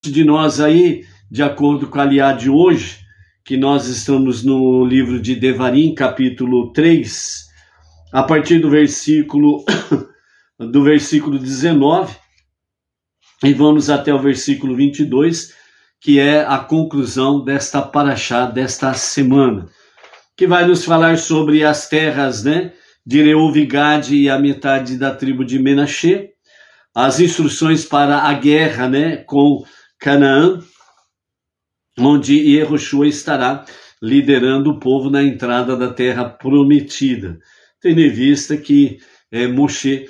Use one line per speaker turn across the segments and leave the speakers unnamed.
de nós aí, de acordo com a Aliá de hoje, que nós estamos no livro de Devarim, capítulo 3, a partir do versículo 19, e vamos até o versículo 22, que é a conclusão desta paraxá, desta semana, que vai nos falar sobre as terras, né, de Reuve, Gade e a metade da tribo de Menaxê, as instruções para a guerra, né, com Canaã, onde Yehoshua estará liderando o povo na entrada da terra prometida, tendo em vista que Moshe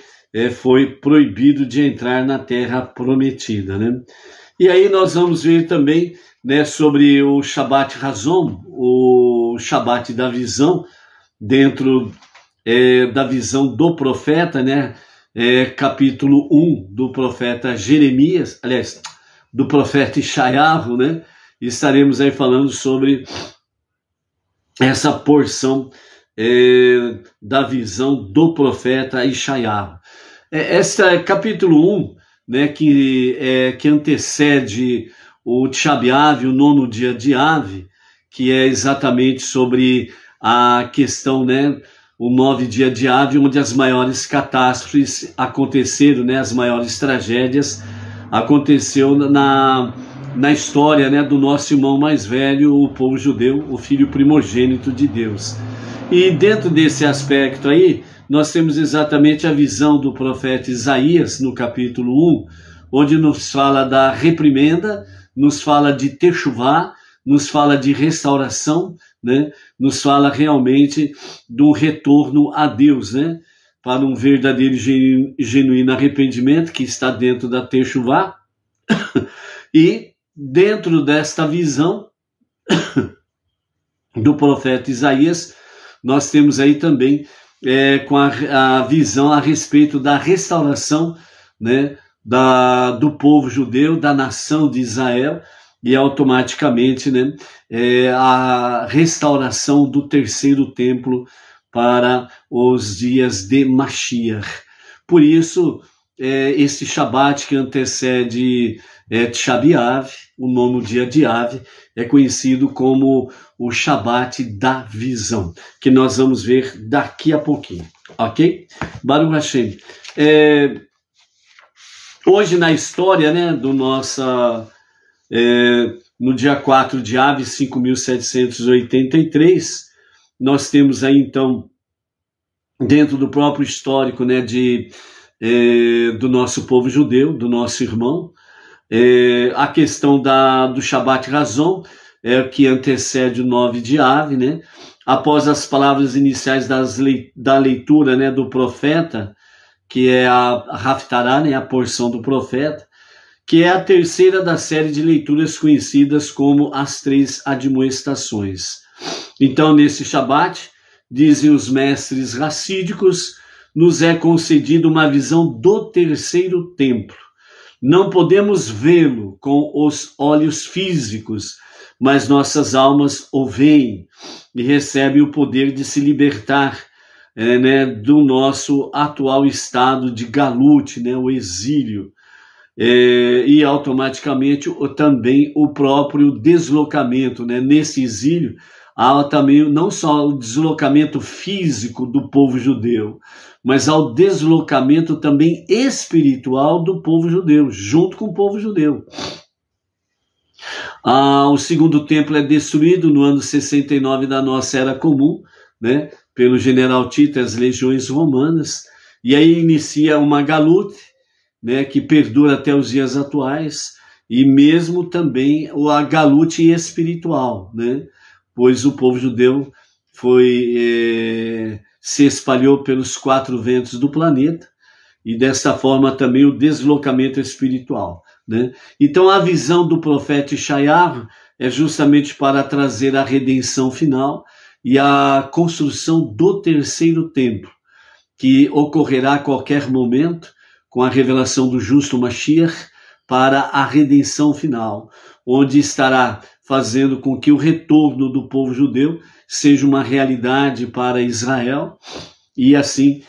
foi proibido de entrar na terra prometida, né? E aí nós vamos ver também, né, sobre o Shabbat Razom, o Shabbat da visão, dentro da visão do profeta, né? Capítulo 1 do profeta Jeremias, aliás, do profeta Ishayahu, né? Estaremos aí falando sobre essa porção da visão do profeta Ishayahu. Capítulo 1, né, que antecede o Tisha B'Av, o 9º dia de Av, que é exatamente sobre a questão, né, o 9º dia de Av, onde as maiores catástrofes aconteceram, né, as maiores tragédias aconteceu na história, né, do nosso irmão mais velho, o povo judeu, o filho primogênito de Deus. E dentro desse aspecto aí, nós temos exatamente a visão do profeta Isaías, no capítulo 1, onde nos fala da reprimenda, nos fala de techuvá, nos fala de restauração, né, nos fala realmente do retorno a Deus, né, para um verdadeiro e genuíno arrependimento que está dentro da techuvá. E dentro desta visão do profeta Isaías, nós temos aí também com a visão a respeito da restauração, né, do povo judeu, da nação de Israel, e automaticamente, né, a restauração do terceiro templo para os dias de Mashiach. Por isso, esse Shabat que antecede Tisha B'Av, o 9º dia de Av, é conhecido como o Shabat da visão, que nós vamos ver daqui a pouquinho, ok? Baruch Hashem. Hoje na história, né, no dia 4 de Av, 5.783, nós temos aí então, dentro do próprio histórico, né, do nosso povo judeu, do nosso irmão, a questão do Shabbat Razom, que antecede o 9 de Av, né? Após as palavras iniciais da leitura, né, do profeta, que é a Haftarah, né, a porção do profeta, que é a terceira da série de leituras conhecidas como as 3 admoestações. Então, nesse Shabbat, dizem os mestres racídicos, nos é concedido uma visão do terceiro templo. Não podemos vê-lo com os olhos físicos, mas nossas almas o veem e recebem o poder de se libertar né, do nosso atual estado de galut, né, o exílio, e automaticamente também o próprio deslocamento, né, nesse exílio. Há também não só o deslocamento físico do povo judeu, mas ao deslocamento também espiritual do povo judeu, junto com o povo judeu. O segundo templo é destruído no ano 69 da nossa era comum, né, pelo general Tito e as legiões romanas, e aí inicia uma galut, né, que perdura até os dias atuais, e mesmo também a galut espiritual, né, pois o povo judeu se espalhou pelos 4 ventos do planeta, e dessa forma também o deslocamento espiritual, né? Então a visão do profeta Ishayahu é justamente para trazer a redenção final e a construção do terceiro templo, que ocorrerá a qualquer momento com a revelação do justo Mashiach para a redenção final, onde estará fazendo com que o retorno do povo judeu seja uma realidade para Israel, e assim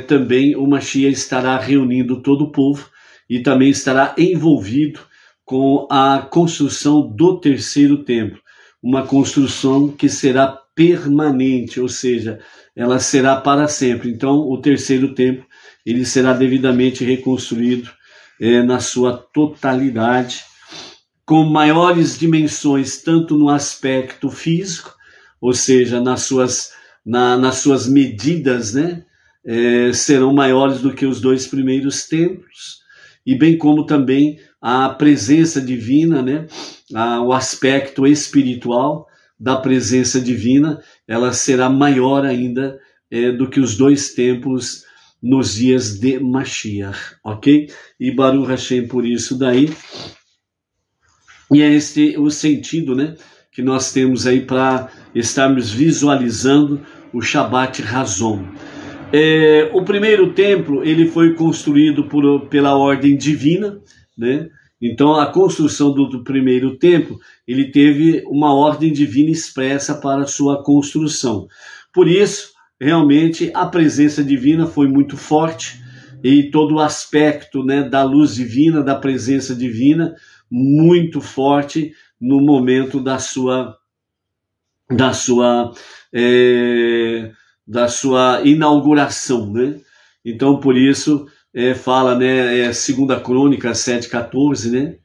também o Mashiach estará reunindo todo o povo e também estará envolvido com a construção do terceiro templo, uma construção que será permanente, ou seja, ela será para sempre. Então, o terceiro templo ele será devidamente reconstruído na sua totalidade, com maiores dimensões, tanto no aspecto físico, ou seja, nas suas medidas, né, serão maiores do que os 2 primeiros templos, e bem como também a presença divina, né, o aspecto espiritual da presença divina, ela será maior ainda do que os 2 templos nos dias de Mashiach, ok? E Baruch Hashem por isso daí. E é este o sentido, né, que nós temos aí para estarmos visualizando o Shabbat Hazon. O primeiro templo ele foi construído pela ordem divina, né? Então a construção do primeiro templo ele teve uma ordem divina expressa para a sua construção. Por isso, realmente a presença divina foi muito forte e todo o aspecto, né, da luz divina, da presença divina, muito forte no momento da sua inauguração, né? Então, por isso, fala, né, 2 Crônicas 7,14, né,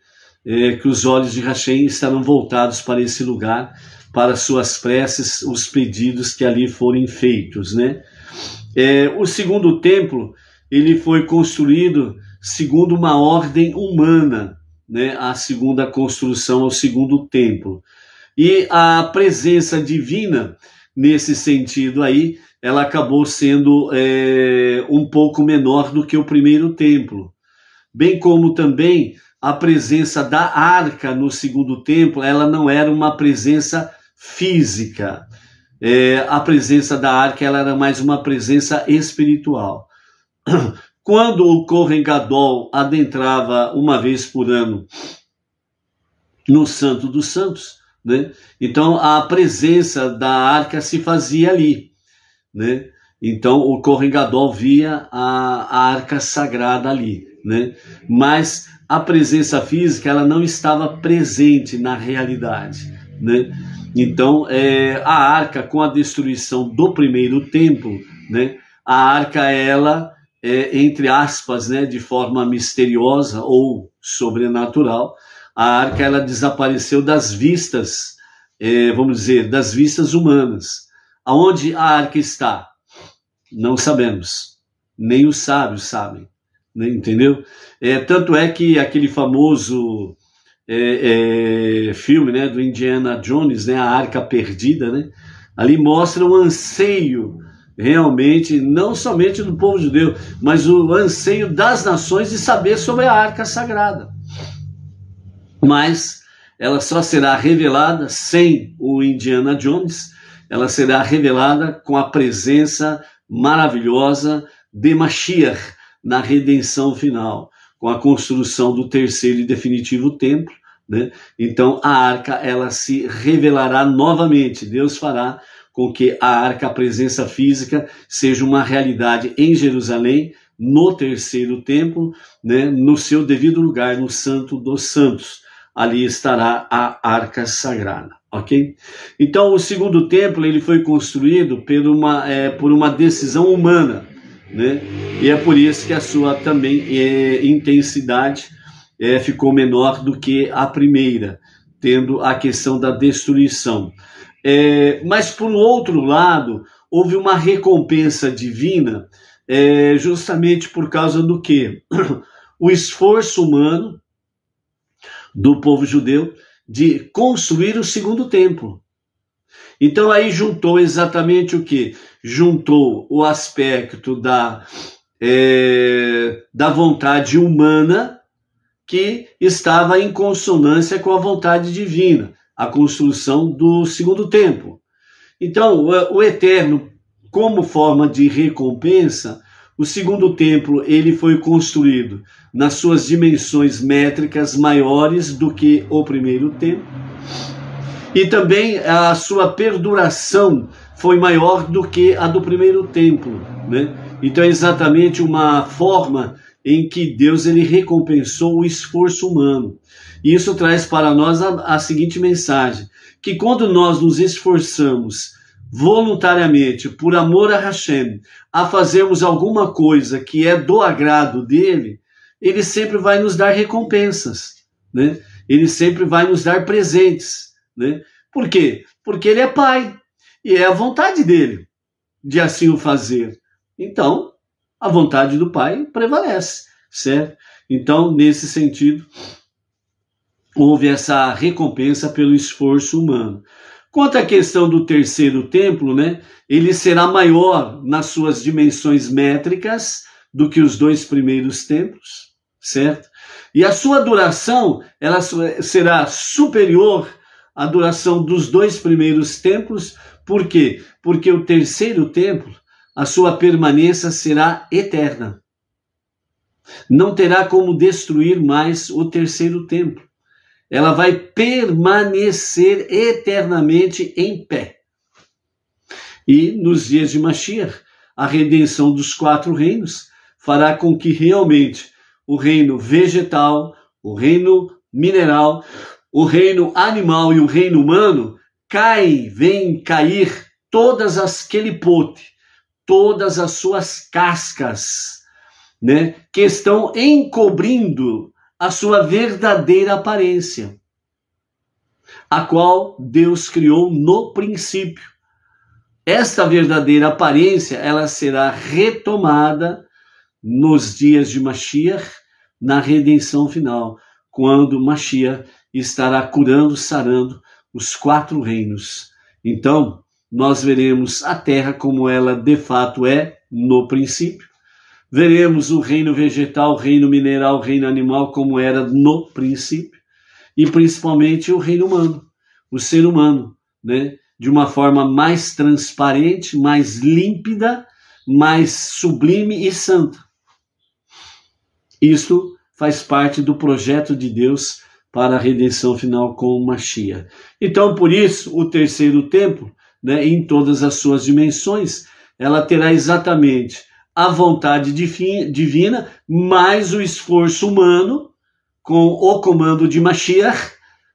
que os olhos de Hashem estarão voltados para esse lugar, para suas preces, os pedidos que ali forem feitos, né? O segundo templo, ele foi construído segundo uma ordem humana, né? A segunda construção ao segundo templo. E a presença divina, nesse sentido aí, ela acabou sendo um pouco menor do que o primeiro templo. Bem como também a presença da arca no segundo templo, ela não era uma presença física. A presença da arca ela era mais uma presença espiritual. Quando o Kohen Gadol adentrava uma vez por ano no Santo dos Santos, né? Então a presença da arca se fazia ali, né? Então o Kohen Gadol via a arca sagrada ali, né? Mas a presença física ela não estava presente na realidade, né? Então a arca, com a destruição do primeiro templo, né? A arca ela entre aspas, né, de forma misteriosa ou sobrenatural, a arca ela desapareceu das vistas, vamos dizer, das vistas humanas. Aonde a arca está? Não sabemos, nem os sábios sabem, né, entendeu? Tanto é que aquele famoso filme, né, do Indiana Jones, né, a Arca Perdida, né, ali mostra o anseio realmente, não somente do povo judeu, mas o anseio das nações de saber sobre a Arca Sagrada. Mas ela só será revelada sem o Indiana Jones, ela será revelada com a presença maravilhosa de Mashiach na redenção final, com a construção do terceiro e definitivo templo, né? Então a arca ela se revelará novamente, Deus fará com que a arca, a presença física, seja uma realidade em Jerusalém, no terceiro templo, né, no seu devido lugar, no Santo dos Santos. Ali estará a arca sagrada, ok? Então, o segundo templo ele foi construído por uma decisão humana, né? E é por isso que a sua também intensidade ficou menor do que a primeira, tendo a questão da destruição. Mas, por outro lado, houve uma recompensa divina, justamente por causa do quê? O esforço humano do povo judeu de construir o segundo templo. Então, aí juntou exatamente o quê? Juntou o aspecto da vontade humana que estava em consonância com a vontade divina, a construção do segundo templo. Então, o Eterno, como forma de recompensa, o segundo templo ele foi construído nas suas dimensões métricas maiores do que o primeiro templo. E também a sua perduração foi maior do que a do primeiro templo, né? Então é exatamente uma forma em que Deus ele recompensou o esforço humano. E isso traz para nós a seguinte mensagem, que quando nós nos esforçamos voluntariamente, por amor a Hashem, a fazermos alguma coisa que é do agrado dele, ele sempre vai nos dar recompensas, né? Ele sempre vai nos dar presentes, né? Por quê? Porque ele é pai, e é a vontade dele de assim o fazer. Então, a vontade do pai prevalece, certo? Então, nesse sentido, houve essa recompensa pelo esforço humano. Quanto à questão do terceiro templo, né, ele será maior nas suas dimensões métricas do que os dois primeiros templos, certo? E a sua duração, ela será superior à duração dos dois primeiros templos. Por quê? Porque o terceiro templo, a sua permanência será eterna. Não terá como destruir mais o terceiro templo. Ela vai permanecer eternamente em pé. E nos dias de Mashiach, a redenção dos 4 reinos fará com que realmente o reino vegetal, o reino mineral, o reino animal e o reino humano vem cair todas as kelipote, todas as suas cascas, né, que estão encobrindo a sua verdadeira aparência, a qual Deus criou no princípio. Esta verdadeira aparência, ela será retomada nos dias de Mashiach, na redenção final, quando Mashiach estará curando, sarando os 4 reinos. Então, nós veremos a terra como ela de fato é no princípio. Veremos o reino vegetal, o reino mineral, o reino animal como era no princípio. E principalmente o reino humano, o ser humano, né? De uma forma mais transparente, mais límpida, mais sublime e santa. Isto faz parte do projeto de Deus para a redenção final com o Mashiach. Então, por isso, o terceiro templo, né, em todas as suas dimensões, ela terá exatamente a vontade divina, mais o esforço humano, com o comando de Mashiach,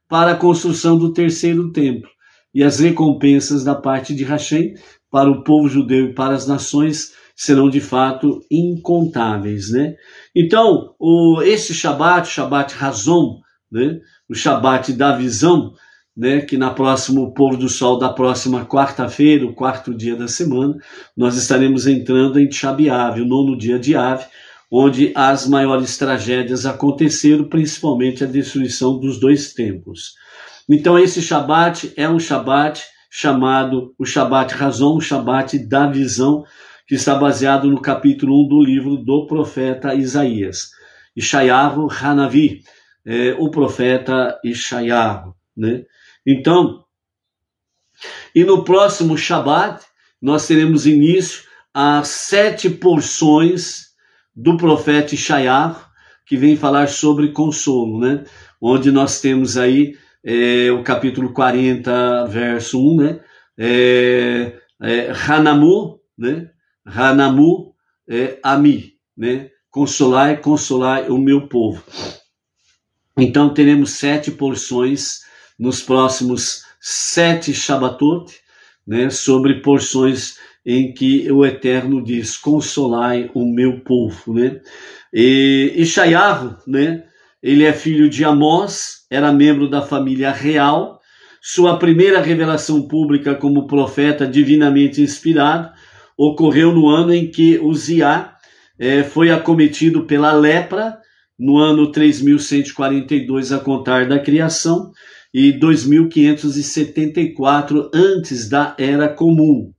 para a construção do terceiro templo. E as recompensas da parte de Hashem para o povo judeu e para as nações serão de fato incontáveis, né? Então, esse Shabat Razon, né, o Shabat da visão, né, que na próximo pôr do sol da próxima quarta-feira, o 4º dia da semana, nós estaremos entrando em Tisha B'Av, o 9º dia de Av, onde as maiores tragédias aconteceram, principalmente a destruição dos 2 templos. Então esse Shabat é um Shabat chamado o Shabat Razon, o Shabat da visão, que está baseado no capítulo 1 do livro do profeta Isaías. Ishayahu Hanavi, o profeta Ishayahu, né? Então, e no próximo Shabat, nós teremos início às 7 porções do profeta Ishayahu, que vem falar sobre consolo, né? Onde nós temos aí o capítulo 40, verso 1, né? Hanamu, né? Hanamu Ami, né? Consolai, consolai o meu povo. Então teremos 7 porções nos próximos 7 Shabbatot, né? Sobre porções em que o Eterno diz, consolai o meu povo, né? E Ishayahu, né? Ele é filho de Amós, era membro da família real. Sua primeira revelação pública como profeta divinamente inspirado ocorreu no ano em que Uziá foi acometido pela lepra, no ano 3142 a contar da criação e 2574 antes da Era Comum.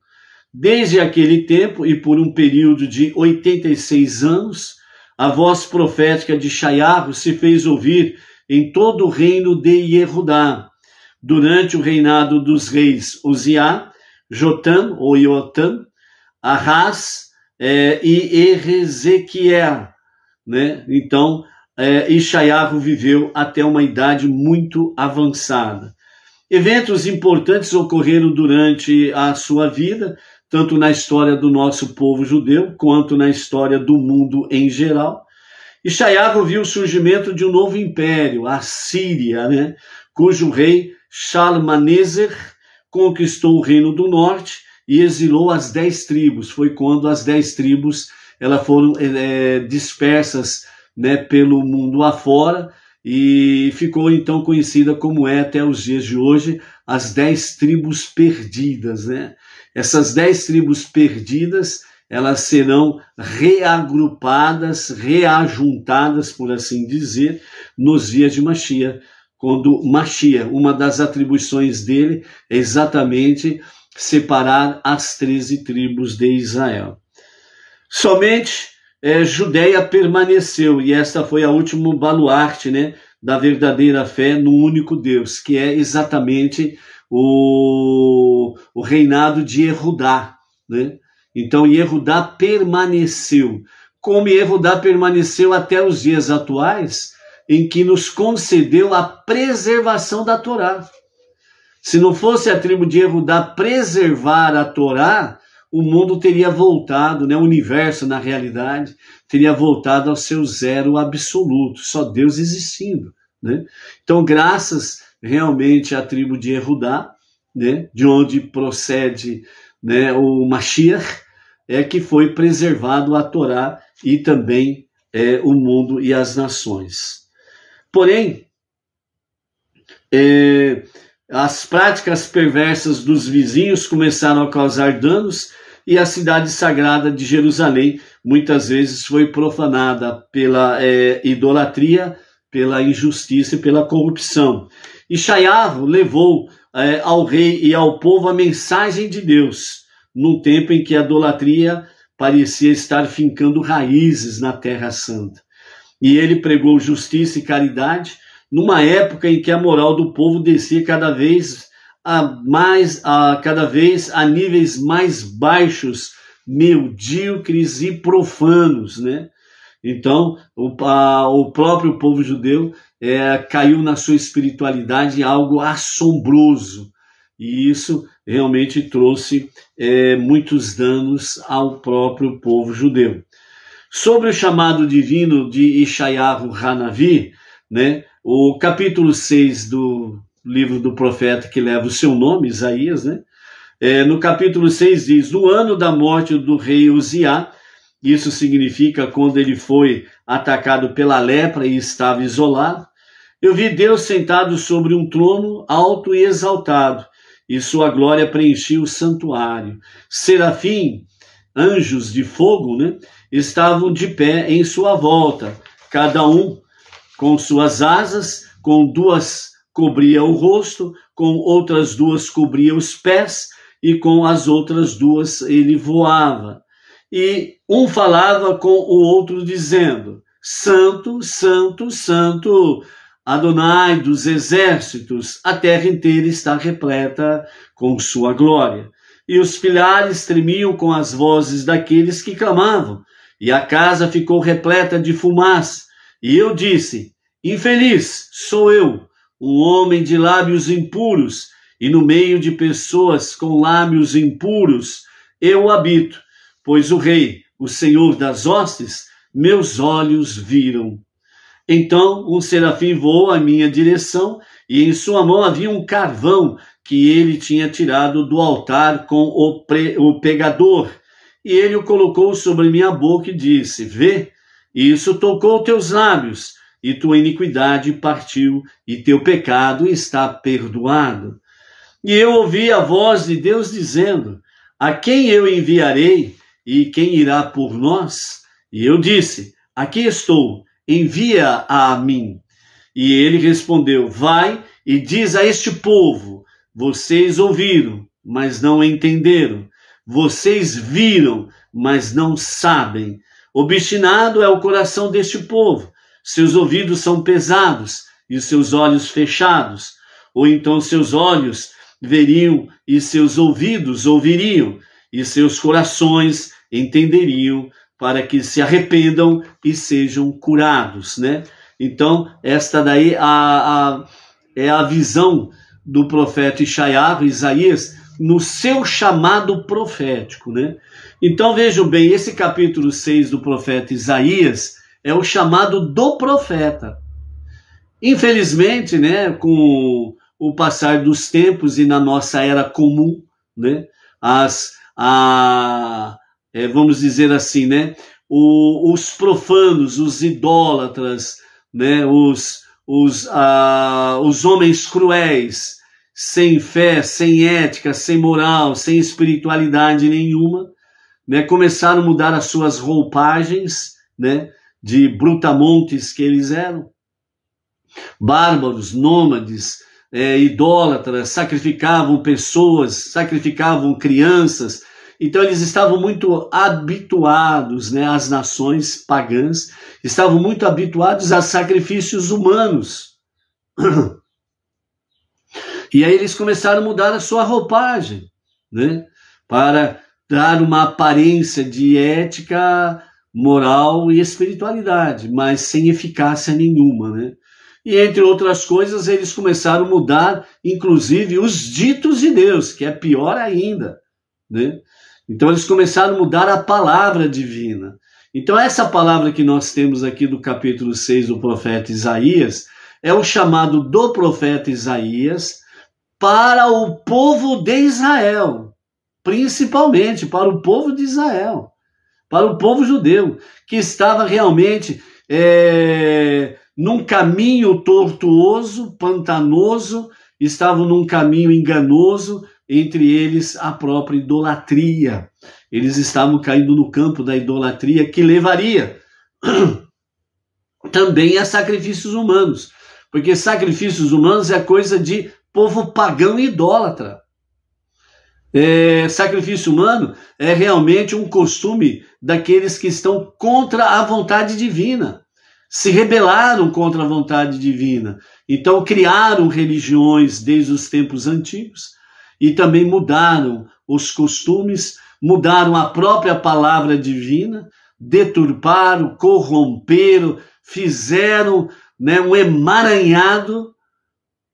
Desde aquele tempo e por um período de 86 anos, a voz profética de Ishayahu se fez ouvir em todo o reino de Yehudá, durante o reinado dos reis Uziá, Jotam ou Yotam, Ahaz e Ezequiel, né? Então, Ishayahu viveu até uma idade muito avançada. Eventos importantes ocorreram durante a sua vida, tanto na história do nosso povo judeu, quanto na história do mundo em geral. Ishaiahu viu o surgimento de um novo império, a Síria, né? Cujo rei Shalmaneser conquistou o reino do norte e exilou as 10 tribos. Foi quando as 10 tribos elas foram dispersas, né, pelo mundo afora, e ficou então conhecida como é até os dias de hoje, as 10 tribos perdidas, né? Essas 10 tribos perdidas, elas serão reagrupadas, reajuntadas, por assim dizer, nos dias de Mashiach, quando Mashiach, uma das atribuições dele é exatamente separar as 13 tribos de Israel. Somente Judeia permaneceu, e esta foi a última baluarte, né, da verdadeira fé no único Deus, que é exatamente o reinado de Yehudá, né? Então Yehudá permaneceu, como Yehudá permaneceu até os dias atuais, em que nos concedeu a preservação da Torá. Se não fosse a tribo de Yehudá preservar a Torá, o mundo teria voltado, né, o universo, na realidade, teria voltado ao seu zero absoluto, só Deus existindo, né? Então, graças realmente à tribo de Yehudá, né, de onde procede, né, o Mashiach, é que foi preservado a Torá e também o mundo e as nações. Porém, as práticas perversas dos vizinhos começaram a causar danos e a cidade sagrada de Jerusalém muitas vezes foi profanada pela idolatria, pela injustiça e pela corrupção. Ishaiahu levou ao rei e ao povo a mensagem de Deus, num tempo em que a idolatria parecia estar fincando raízes na Terra Santa. E ele pregou justiça e caridade, numa época em que a moral do povo descia cada vez a níveis mais baixos, medíocres e profanos, né? Então, o próprio povo judeu caiu na sua espiritualidade algo assombroso, e isso realmente trouxe muitos danos ao próprio povo judeu. Sobre o chamado divino de Ishaiahu Hanavi, né, o capítulo 6 do livro do profeta que leva o seu nome, Isaías, né? No capítulo 6 diz: no ano da morte do rei Uziá, isso significa quando ele foi atacado pela lepra e estava isolado, eu vi Deus sentado sobre um trono alto e exaltado, e sua glória preenchia o santuário. Serafim, anjos de fogo, né, estavam de pé em sua volta, cada um com suas asas, com 2 cobria o rosto, com outras 2 cobria os pés, e com as outras 2 ele voava. E um falava com o outro dizendo: Santo, Santo, Santo, Adonai dos exércitos, a terra inteira está repleta com sua glória. E os pilares tremiam com as vozes daqueles que clamavam, e a casa ficou repleta de fumaça. E eu disse: infeliz sou eu, um homem de lábios impuros, e no meio de pessoas com lábios impuros eu habito, pois o Rei, o Senhor das hostes, meus olhos viram. Então um serafim voou à minha direção, e em sua mão havia um carvão que ele tinha tirado do altar com o pegador, e ele o colocou sobre minha boca e disse: vê, isso tocou teus lábios, e tua iniquidade partiu, e teu pecado está perdoado. E eu ouvi a voz de Deus dizendo: a quem eu enviarei, e quem irá por nós? E eu disse: aqui estou, envia a mim. E ele respondeu: vai e diz a este povo: vocês ouviram, mas não entenderam. Vocês viram, mas não sabem. Obstinado é o coração deste povo. Seus ouvidos são pesados e seus olhos fechados. Ou então seus olhos veriam e seus ouvidos ouviriam, e seus corações entenderiam, para que se arrependam e sejam curados, né? Então, esta daí é a visão do profeta Ishaiahu, Isaías, no seu chamado profético, né? Então, vejam bem, esse capítulo 6 do profeta Isaías é o chamado do profeta. Infelizmente, né, com o passar dos tempos e na nossa era comum, né, vamos dizer assim, né, os profanos, os idólatras, né, os homens cruéis, sem fé, sem ética, sem moral, sem espiritualidade nenhuma, né, começaram a mudar as suas roupagens, né, de brutamontes que eles eram, bárbaros, nômades, idólatras, sacrificavam pessoas, sacrificavam crianças. Então eles estavam muito habituados, né, as nações pagãs, estavam muito habituados a sacrifícios humanos. E aí eles começaram a mudar a sua roupagem, né, para dar uma aparência de ética, moral e espiritualidade, mas sem eficácia nenhuma, né? E entre outras coisas, eles começaram a mudar, inclusive, os ditos de Deus, que é pior ainda, né? Então eles começaram a mudar a palavra divina. Então essa palavra que nós temos aqui do capítulo 6 do profeta Isaías, é o chamado do profeta Isaías para o povo de Israel, principalmente para o povo de Israel, para o povo judeu, que estava realmente num caminho tortuoso, pantanoso, estavam num caminho enganoso, entre eles a própria idolatria. Eles estavam caindo no campo da idolatria, que levaria também a sacrifícios humanos, porque sacrifícios humanos é coisa de povo pagão e idólatra. Sacrifício humano é realmente um costume daqueles que estão contra a vontade divina, se rebelaram contra a vontade divina, então criaram religiões desde os tempos antigos e também mudaram os costumes, mudaram a própria palavra divina, deturparam, corromperam, fizeram, né, um emaranhado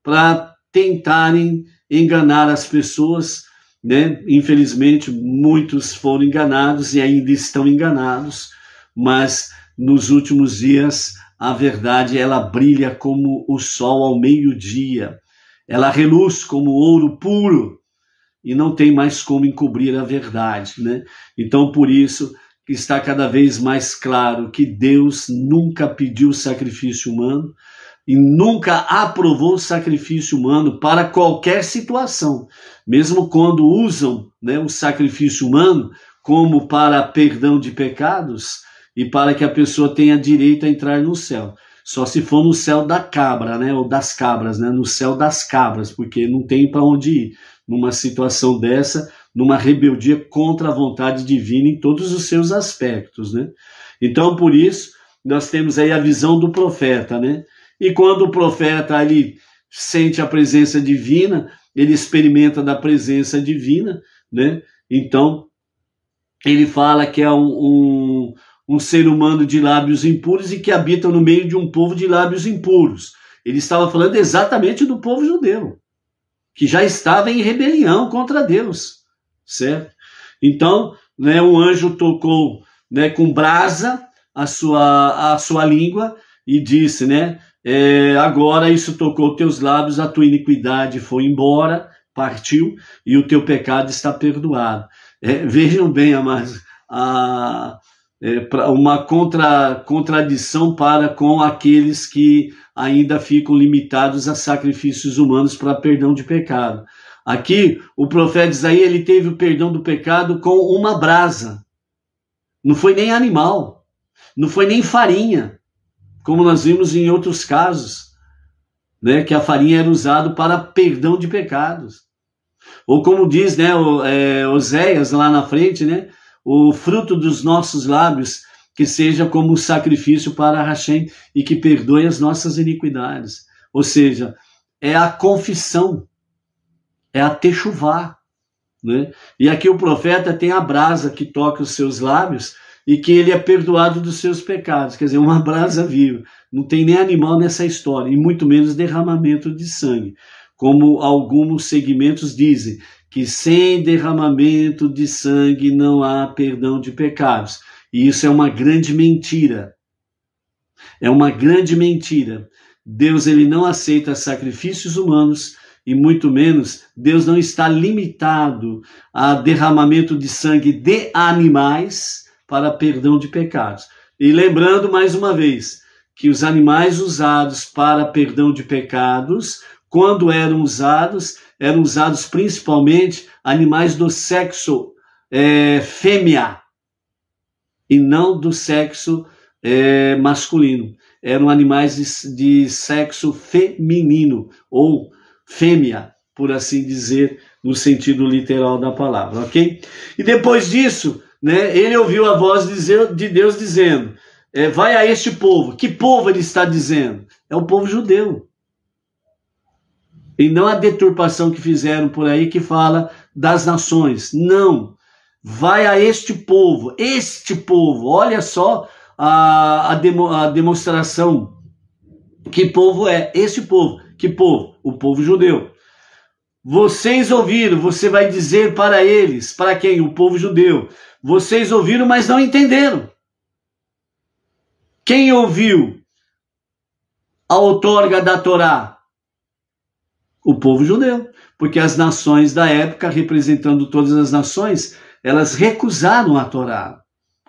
para tentarem enganar as pessoas, né? Infelizmente, muitos foram enganados e ainda estão enganados, mas nos últimos dias a verdade ela brilha como o sol ao meio-dia, ela reluz como ouro puro e não tem mais como encobrir a verdade, né? Então, por isso que está cada vez mais claro que Deus nunca pediu sacrifício humano e nunca aprovou sacrifício humano para qualquer situação, mesmo quando usam, né, o sacrifício humano como para perdão de pecados e para que a pessoa tenha direito a entrar no céu. Só se for no céu da cabra, né, ou das cabras, né, no céu das cabras, porque não tem para onde ir numa situação dessa, numa rebeldia contra a vontade divina em todos os seus aspectos, né? Então, por isso, nós temos aí a visão do profeta, né? E quando o profeta ele sente a presença divina, ele experimenta da presença divina, né? Então, ele fala que é um ser humano de lábios impuros e que habita no meio de um povo de lábios impuros. Ele estava falando exatamente do povo judeu, que já estava em rebelião contra Deus, certo? Então, né, um anjo tocou, né, com brasa a sua língua e disse, né, agora isso tocou teus lábios, a tua iniquidade foi embora, partiu, e o teu pecado está perdoado. Vejam bem, amados, uma contradição para com aqueles que ainda ficam limitados a sacrifícios humanos para perdão de pecado. Aqui, o profeta Isaías, ele teve o perdão do pecado com uma brasa. Não foi nem animal, não foi nem farinha, como nós vimos em outros casos, né, que a farinha era usada para perdão de pecados. Ou como diz, né, Oséias lá na frente, né, o fruto dos nossos lábios que seja como um sacrifício para Hashem e que perdoe as nossas iniquidades. Ou seja, é a confissão, é a techuvá, né? E aqui o profeta tem a brasa que toca os seus lábios e que ele é perdoado dos seus pecados. Quer dizer, uma brasa viva. Não tem nem animal nessa história, e muito menos derramamento de sangue. Como alguns segmentos dizem, que sem derramamento de sangue não há perdão de pecados. E isso é uma grande mentira. É uma grande mentira. Deus, ele não aceita sacrifícios humanos e muito menos, Deus não está limitado a derramamento de sangue de animais para perdão de pecados. E lembrando mais uma vez que os animais usados para perdão de pecados, quando eram usados principalmente animais do sexo fêmea e não do sexo masculino. Eram animais de sexo feminino ou fêmea, por assim dizer, no sentido literal da palavra, ok? E depois disso, né, ele ouviu a voz de Deus dizendo, vai a este povo. Que povo ele está dizendo? É o povo judeu. E não a deturpação que fizeram por aí que fala das nações. Não. Vai a este povo. Olha só a demonstração. Que povo é? Este povo. Que povo? O povo judeu. Vocês ouviram, você vai dizer para eles. Para quem? O povo judeu. Vocês ouviram, mas não entenderam. Quem ouviu a outorga da Torá? O povo judeu, porque as nações da época, representando todas as nações, elas recusaram a Torá,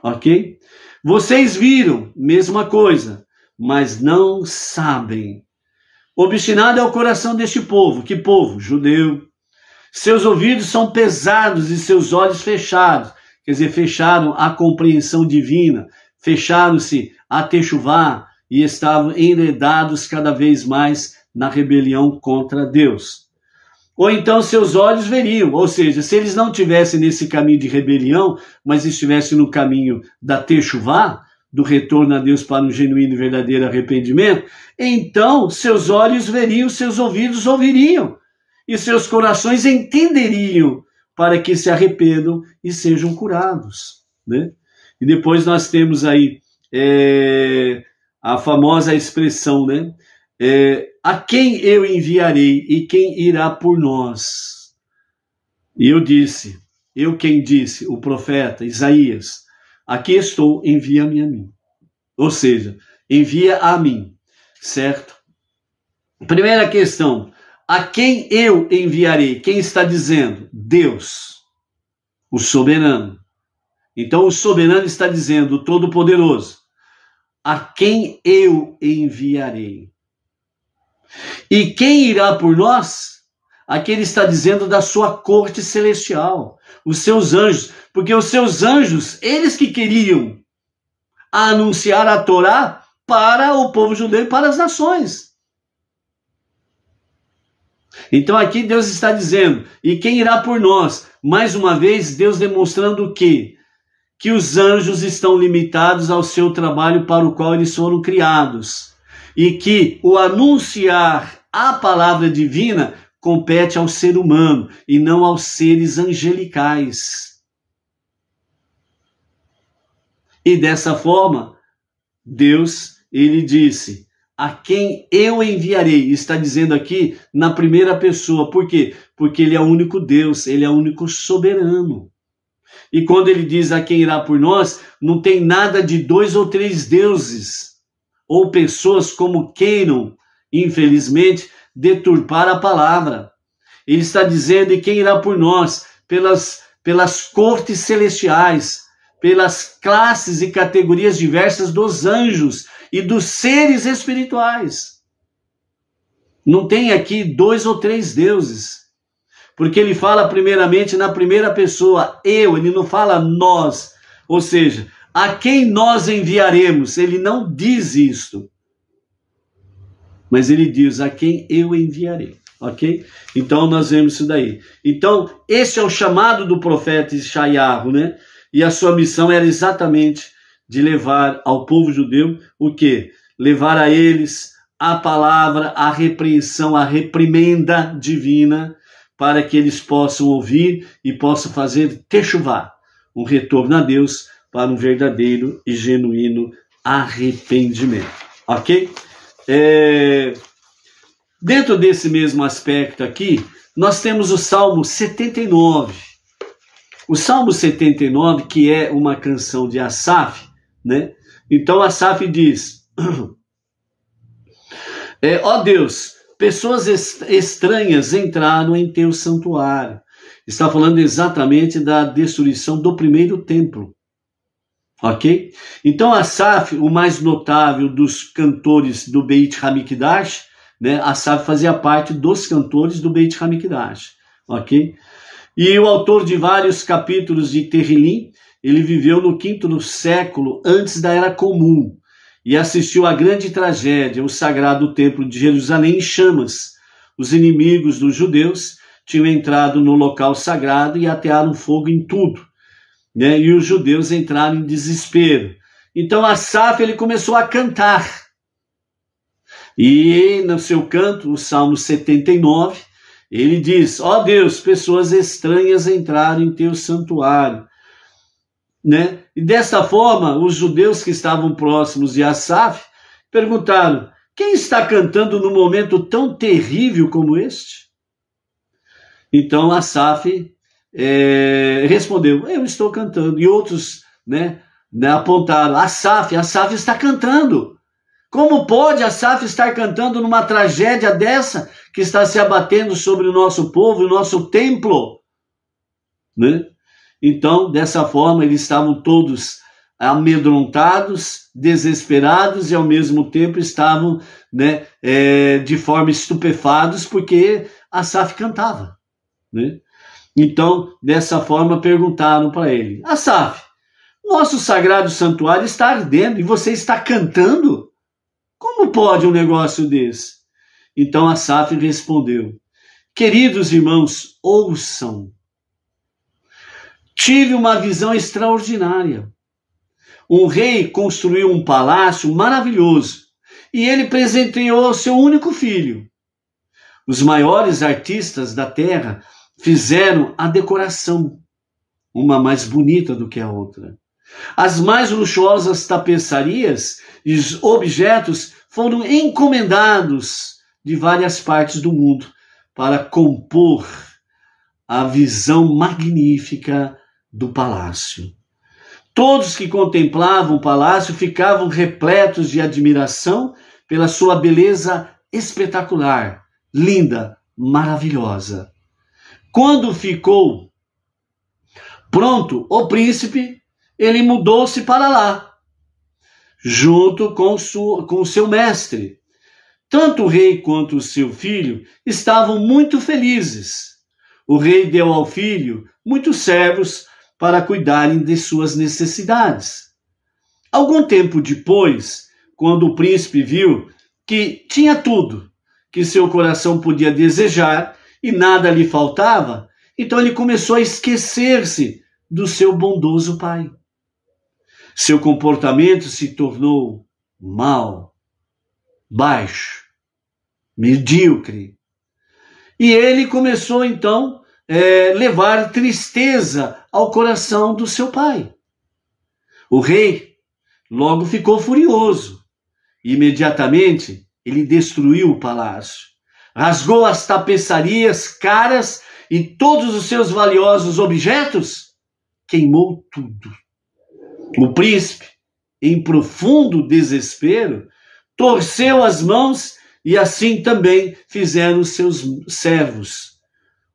ok? Vocês viram, mesma coisa, mas não sabem. Obstinado é o coração deste povo. Que povo? Judeu. Seus ouvidos são pesados e seus olhos fechados. Quer dizer, fecharam a compreensão divina, fecharam-se a techuvá e estavam enredados cada vez mais na rebelião contra Deus. Ou então seus olhos veriam, ou seja, se eles não estivessem nesse caminho de rebelião, mas estivessem no caminho da techuvá, do retorno a Deus para um genuíno e verdadeiro arrependimento, então seus olhos veriam, seus ouvidos ouviriam, e seus corações entenderiam para que se arrependam e sejam curados, né? E depois nós temos aí a famosa expressão, né? A quem eu enviarei e quem irá por nós? E eu quem disse, o profeta Isaías, aqui estou, envia-me a mim. Ou seja, envia a mim, certo? Primeira questão, a quem eu enviarei? Quem está dizendo? Deus, o soberano. Então o soberano está dizendo, o Todo-Poderoso, a quem eu enviarei? E quem irá por nós? Aqui ele está dizendo da sua corte celestial, os seus anjos, porque os seus anjos, eles que queriam anunciar a Torá para o povo judeu e para as nações. Então aqui Deus está dizendo, e quem irá por nós? Mais uma vez, Deus demonstrando o quê? Que os anjos estão limitados ao seu trabalho para o qual eles foram criados. E que o anunciar a palavra divina compete ao ser humano e não aos seres angelicais. E dessa forma, Deus, ele disse, a quem eu enviarei, está dizendo aqui na primeira pessoa. Por quê? Porque ele é o único Deus, ele é o único soberano. E quando ele diz a quem irá por nós, não tem nada de 2 ou 3 deuses, ou pessoas como queiram, infelizmente, deturpar a palavra. Ele está dizendo, e quem irá por nós? Pelas cortes celestiais, pelas classes e categorias diversas dos anjos e dos seres espirituais. Não tem aqui 2 ou 3 deuses, porque ele fala primeiramente na primeira pessoa, eu, ele não fala nós, ou seja, a quem nós enviaremos, ele não diz isto, mas ele diz a quem eu enviarei, ok? Então nós vemos isso daí. Então esse é o chamado do profeta Ishayahu, né? E a sua missão era exatamente de levar ao povo judeu o quê? Levar a eles a palavra, a repreensão, a reprimenda divina, para que eles possam ouvir e possam fazer techuvá, um retorno a Deus para um verdadeiro e genuíno arrependimento. Ok? Dentro desse mesmo aspecto aqui, nós temos o Salmo 79. O Salmo 79, que é uma canção de Asaf, né? Então Asaf diz, Ó Deus, pessoas estranhas entraram em teu santuário. Está falando exatamente da destruição do primeiro templo. Ok? Então Asaf, o mais notável dos cantores do Beit Hamikdash, né? Asaf fazia parte dos cantores do Beit Hamikdash. Ok? E o autor de vários capítulos de Terrilim, ele viveu no 5º século antes da Era Comum e assistiu à grande tragédia, o sagrado templo de Jerusalém em chamas. Os inimigos dos judeus tinham entrado no local sagrado e atearam fogo em tudo, né? E os judeus entraram em desespero. Então Asaf, ele começou a cantar. E no seu canto, o Salmo 79, ele diz: ó Deus, pessoas estranhas entraram em teu santuário, né? E desta forma, os judeus que estavam próximos de Asaf perguntaram: quem está cantando num momento tão terrível como este? Então Asaf respondeu: eu estou cantando. E outros, né, apontaram: Asaf está cantando. Como pode Asaf estar cantando numa tragédia dessa que está se abatendo sobre o nosso povo e o nosso templo? Né? Então, dessa forma, eles estavam todos amedrontados, desesperados e ao mesmo tempo estavam, né, de forma estupefados porque Asaf cantava. Né? Então, dessa forma, perguntaram para ele: Asaf, nosso sagrado santuário está ardendo e você está cantando? Como pode um negócio desse? Então Asaf respondeu: queridos irmãos, ouçam. Tive uma visão extraordinária. Um rei construiu um palácio maravilhoso e ele presenteou ao seu único filho. Os maiores artistas da terra fizeram a decoração, uma mais bonita do que a outra. As mais luxuosas tapeçarias e os objetos foram encomendados de várias partes do mundo para compor a visão magnífica do palácio. Todos que contemplavam o palácio ficavam repletos de admiração pela sua beleza espetacular, linda, maravilhosa. Quando ficou pronto o príncipe, ele mudou-se para lá, junto com seu mestre. Tanto o rei quanto o seu filho estavam muito felizes. O rei deu ao filho muitos servos para cuidarem de suas necessidades. Algum tempo depois, quando o príncipe viu que tinha tudo que seu coração podia desejar e nada lhe faltava, então ele começou a esquecer-se do seu bondoso pai. Seu comportamento se tornou mau, baixo, medíocre. E ele começou então a levar tristeza ao coração do seu pai. O rei logo ficou furioso. Imediatamente ele destruiu o palácio, rasgou as tapeçarias caras e todos os seus valiosos objetos, queimou tudo. O príncipe, em profundo desespero, torceu as mãos e assim também fizeram os seus servos.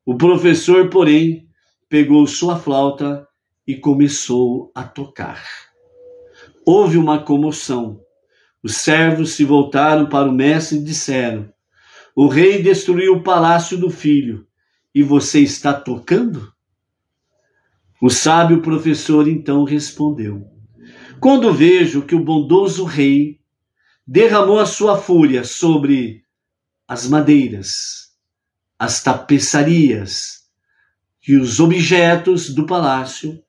O professor, porém, pegou sua flauta e começou a tocar. Houve uma comoção. Os servos se voltaram para o mestre e disseram: o rei destruiu o palácio do filho e você está tocando? O sábio professor então respondeu: quando vejo que o bondoso rei derramou a sua fúria sobre as madeiras, as tapeçarias e os objetos do palácio,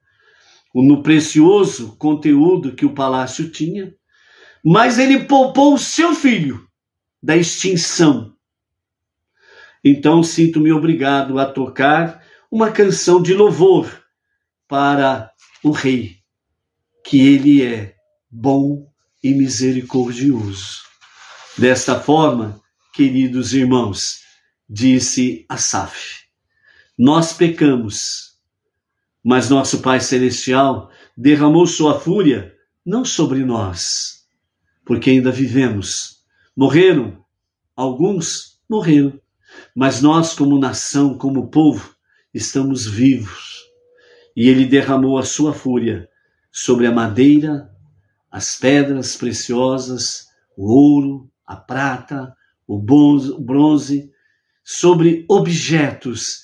no precioso conteúdo que o palácio tinha, mas ele poupou o seu filho da extinção. Então sinto-me obrigado a tocar uma canção de louvor para o rei, que ele é bom e misericordioso. Desta forma, queridos irmãos, disse Asaf, nós pecamos, mas nosso Pai Celestial derramou sua fúria não sobre nós, porque ainda vivemos. Morreram alguns morreram, mas nós, como nação, como povo, estamos vivos. E ele derramou a sua fúria sobre a madeira, as pedras preciosas, o ouro, a prata, o bronze, sobre objetos,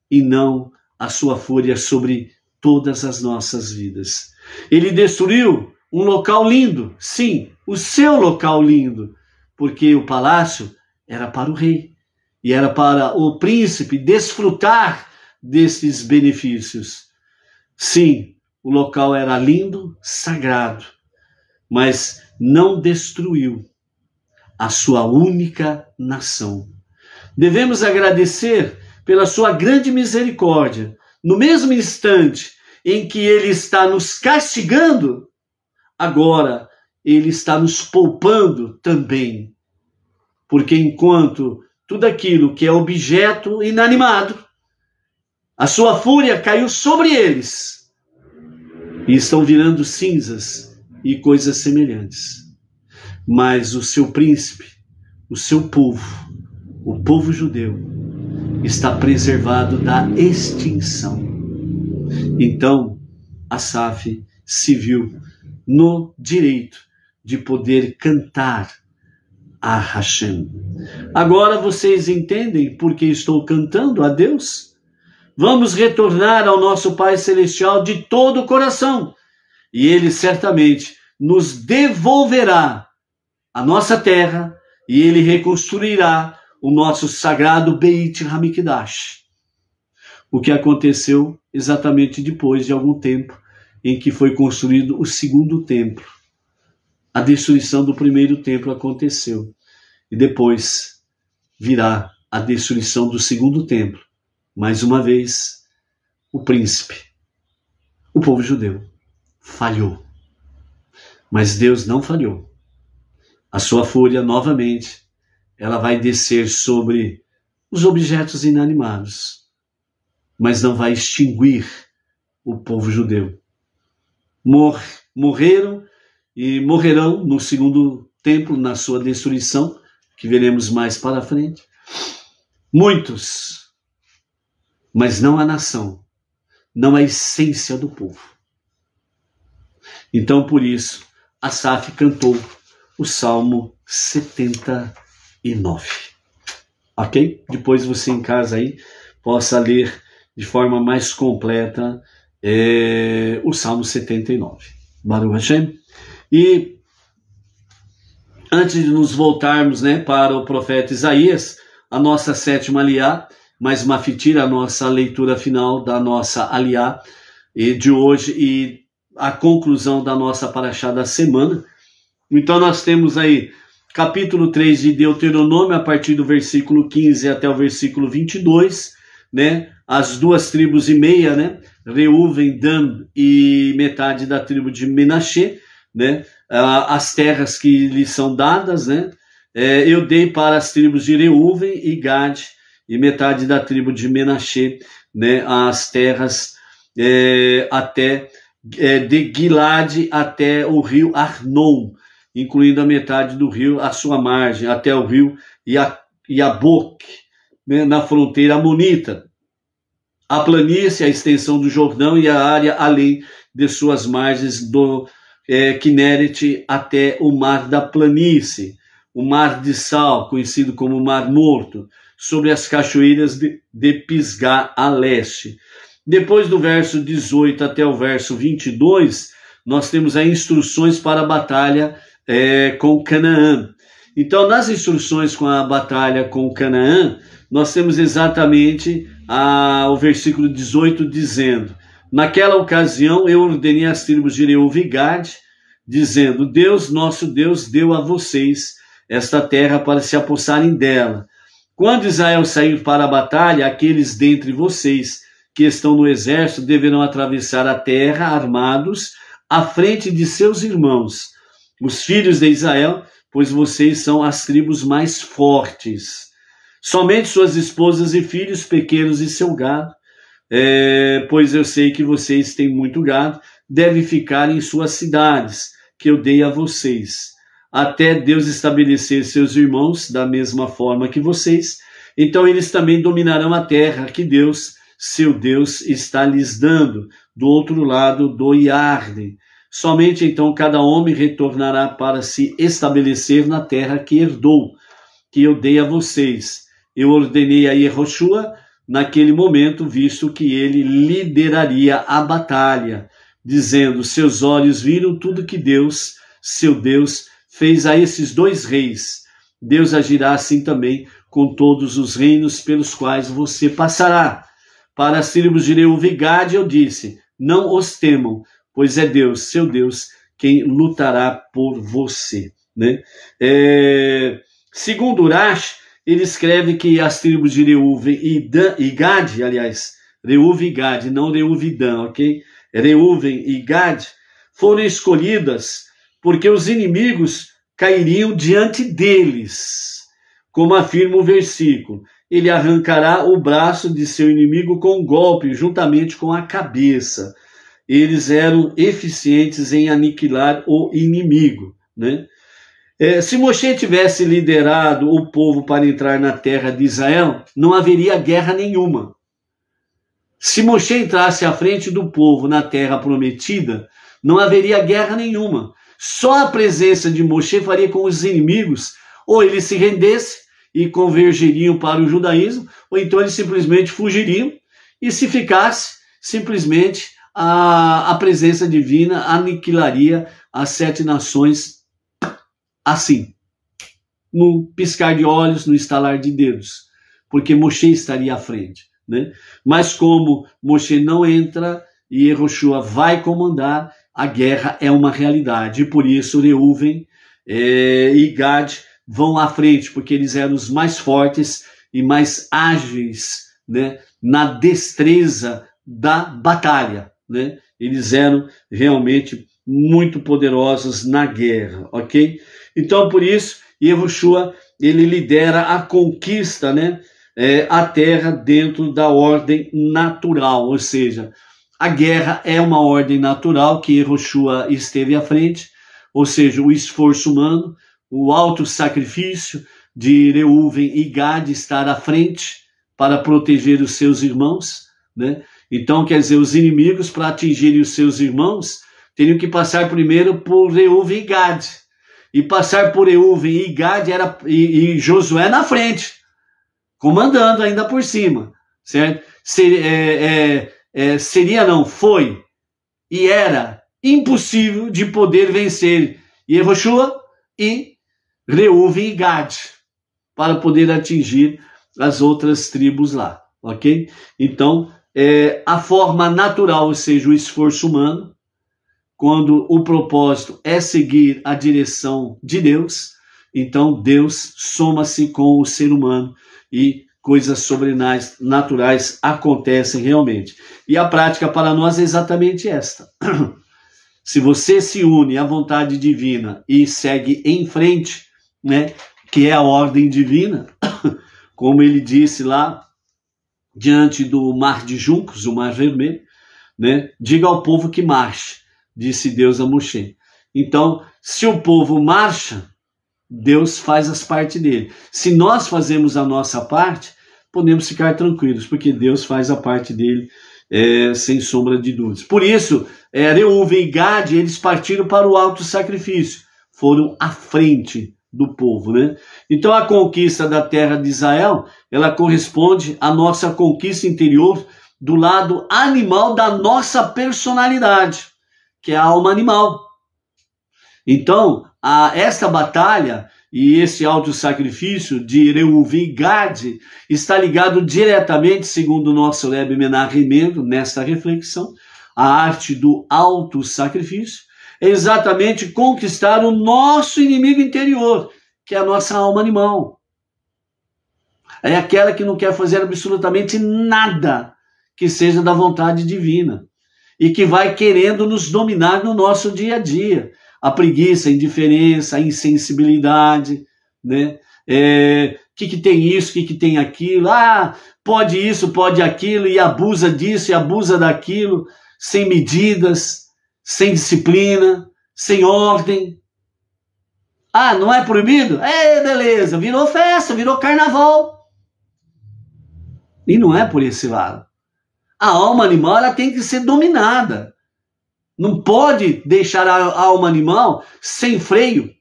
e não a sua fúria sobre todas as nossas vidas. Ele destruiu um local lindo, sim, o seu local lindo, porque o palácio era para o rei, e era para o príncipe desfrutar desses benefícios. Sim, o local era lindo, sagrado, mas não destruiu a sua única nação. Devemos agradecer pela sua grande misericórdia. No mesmo instante em que ele está nos castigando, agora ele está nos poupando também. Porque enquanto tudo aquilo que é objeto inanimado, a sua fúria caiu sobre eles e estão virando cinzas e coisas semelhantes. Mas o seu príncipe, o seu povo, o povo judeu, está preservado da extinção. Então, Asaf se viu no direito de poder cantar a Hashem. Agora vocês entendem por que estou cantando a Deus? Vamos retornar ao nosso Pai Celestial de todo o coração, e Ele certamente nos devolverá a nossa terra, e Ele reconstruirá o nosso sagrado Beit Hamikdash. O que aconteceu exatamente depois de algum tempo em que foi construído o segundo templo. A destruição do primeiro templo aconteceu. E depois virá a destruição do segundo templo. Mais uma vez, o príncipe, o povo judeu, falhou. Mas Deus não falhou. A sua fúria, novamente, ela vai descer sobre os objetos inanimados, mas não vai extinguir o povo judeu. Morreram e morrerão no segundo templo, na sua destruição, que veremos mais para frente. Muitos, mas não a nação, não a essência do povo. Então, por isso, Asaf cantou o Salmo 79. Ok? Depois você em casa aí possa ler de forma mais completa o Salmo 79. Baruch Hashem. E antes de nos voltarmos, para o profeta Isaías, a nossa sétima aliá, mais uma fitira, a nossa leitura final da nossa aliá de hoje e a conclusão da nossa paraxá da semana. Então nós temos aí capítulo 3 de Deuteronômio, a partir do versículo 15 até o versículo 22, as 2 tribos e meia, Reuven, Dan e metade da tribo de Menashe, as terras que lhes são dadas, eu dei para as tribos de Reuven e Gad e metade da tribo de Menashe, as terras até de Gilade até o rio Arnon, incluindo a metade do rio, a sua margem, até o rio Yabok, na fronteira amonita, a planície, a extensão do Jordão e a área além de suas margens do Kineret até o mar da planície, o mar de Sal, conhecido como Mar Morto, sobre as cachoeiras de Pisgá a leste. Depois do verso 18 até o verso 22, nós temos as instruções para a batalha com Canaã. Então, nas instruções com a batalha com Canaã, nós temos exatamente o versículo 18 dizendo: naquela ocasião eu ordenei às tribos de Reuven e Gad, dizendo: Deus, nosso Deus, deu a vocês esta terra para se apossarem dela. Quando Israel sair para a batalha, aqueles dentre vocês que estão no exército deverão atravessar a terra armados à frente de seus irmãos, os filhos de Israel, pois vocês são as tribos mais fortes. Somente suas esposas e filhos pequenos e seu gado, pois eu sei que vocês têm muito gado, devem ficar em suas cidades, que eu dei a vocês. até Deus estabelecer seus irmãos da mesma forma que vocês. Então eles também dominarão a terra que Deus, seu Deus, está lhes dando, do outro lado do Iarden. Somente então cada homem retornará para se estabelecer na terra que herdou, que eu dei a vocês. Eu ordenei a Yehoshua naquele momento, visto que ele lideraria a batalha, dizendo: seus olhos viram tudo que Deus, seu Deus, fez a esses 2 reis. Deus agirá assim também com todos os reinos pelos quais você passará. Para as tribos de Reuven e Gade eu disse: não os temam, pois é Deus, seu Deus, quem lutará por você. Né? Segundo Urash, ele escreve que as tribos de Reuven e Gade, aliás, Reuven e Gade, não Reuven e Dan, ok? Reuven e Gade foram escolhidas porque os inimigos cairiam diante deles. Como afirma o versículo, ele arrancará o braço de seu inimigo com um golpe, juntamente com a cabeça. Eles eram eficientes em aniquilar o inimigo, né? Se Moshe tivesse liderado o povo para entrar na terra de Israel, não haveria guerra nenhuma. Se Moshe entrasse à frente do povo na terra prometida, não haveria guerra nenhuma. Só a presença de Moshe faria com os inimigos, ou eles se rendessem e convergiriam para o judaísmo, ou então eles simplesmente fugiriam, e se ficasse, simplesmente a presença divina aniquilaria as 7 nações assim, no piscar de olhos, no estalar de dedos, porque Moshe estaria à frente, né? Mas como Moshe não entra e Yehoshua vai comandar, a guerra é uma realidade, e por isso Reuven e Gad vão à frente, porque eles eram os mais fortes e mais ágeis, né, na destreza da batalha, né? Eles eram realmente muito poderosos na guerra, ok? Então, por isso, Yehoshua, ele lidera a conquista, né, a terra dentro da ordem natural, ou seja, a guerra é uma ordem natural que Yehoshua esteve à frente, ou seja, o esforço humano, o alto sacrifício de Reuven e Gad estar à frente para proteger os seus irmãos, né? Então, quer dizer, os inimigos, para atingirem os seus irmãos, teriam que passar primeiro por Reuven e Gad. E passar por Reuven e Gad e Josué na frente, comandando ainda por cima, certo? Foi e era impossível de poder vencer Yehoshua e Reuven e Gad para poder atingir as outras tribos lá, ok? Então, a forma natural, ou seja, o esforço humano, quando o propósito é seguir a direção de Deus, então Deus soma-se com o ser humano e coisas sobrenaturais acontecem realmente. E a prática para nós é exatamente esta. Se você se une à vontade divina e segue em frente, né, que é a ordem divina, como ele disse lá, diante do mar de juncos, o mar vermelho, né, diga ao povo que marche, disse Deus a Moshe. Então, se o povo marcha, Deus faz as partes dele. Se nós fazemos a nossa parte, podemos ficar tranquilos, porque Deus faz a parte dele, sem sombra de dúvidas. Por isso, Reuven e Gad, eles partiram para o alto sacrifício, foram à frente do povo, né? Então, a conquista da terra de Israel, ela corresponde à nossa conquista interior do lado animal da nossa personalidade, que é a alma animal. Então, esta batalha e esse auto-sacrifício de Reuven e Gad está ligado diretamente, segundo o nosso Rebbe Menachem Mendel, nesta reflexão, a arte do auto-sacrifício é exatamente conquistar o nosso inimigo interior, que é a nossa alma animal. É aquela que não quer fazer absolutamente nada que seja da vontade divina e que vai querendo nos dominar no nosso dia a dia. A preguiça, a indiferença, a insensibilidade, né? Que tem isso, que tem aquilo, pode isso, pode aquilo, e abusa disso, e abusa daquilo, sem medidas, sem disciplina, sem ordem. Ah, não é proibido? É, beleza, virou festa, virou carnaval. E não é por esse lado. A alma animal ela tem que ser dominada. Não pode deixar a alma animal sem freio.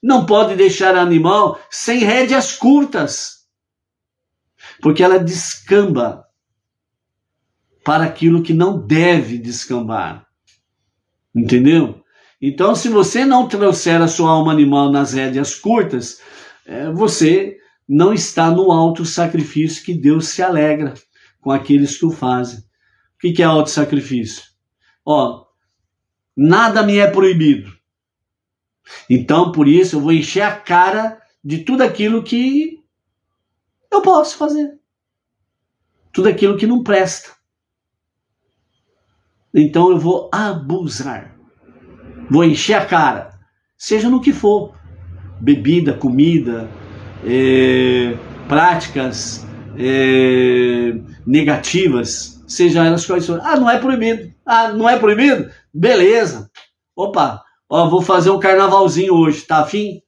Não pode deixar a animal sem rédeas curtas. Porque ela descamba para aquilo que não deve descambar. Entendeu? Então, se você não trouxer a sua alma animal nas rédeas curtas, você não está no alto sacrifício que Deus se alegra com aqueles que o fazem. O que é alto sacrifício? Ó, nada me é proibido. Então, por isso, eu vou encher a cara de tudo aquilo que eu posso fazer. Tudo aquilo que não presta. Então, eu vou abusar. Vou encher a cara. Seja no que for. Bebida, comida, práticas negativas, sejam elas quais forem. Ah, não é proibido. Ah, não é proibido? Beleza. Opa, ó, vou fazer um carnavalzinho hoje, tá afim?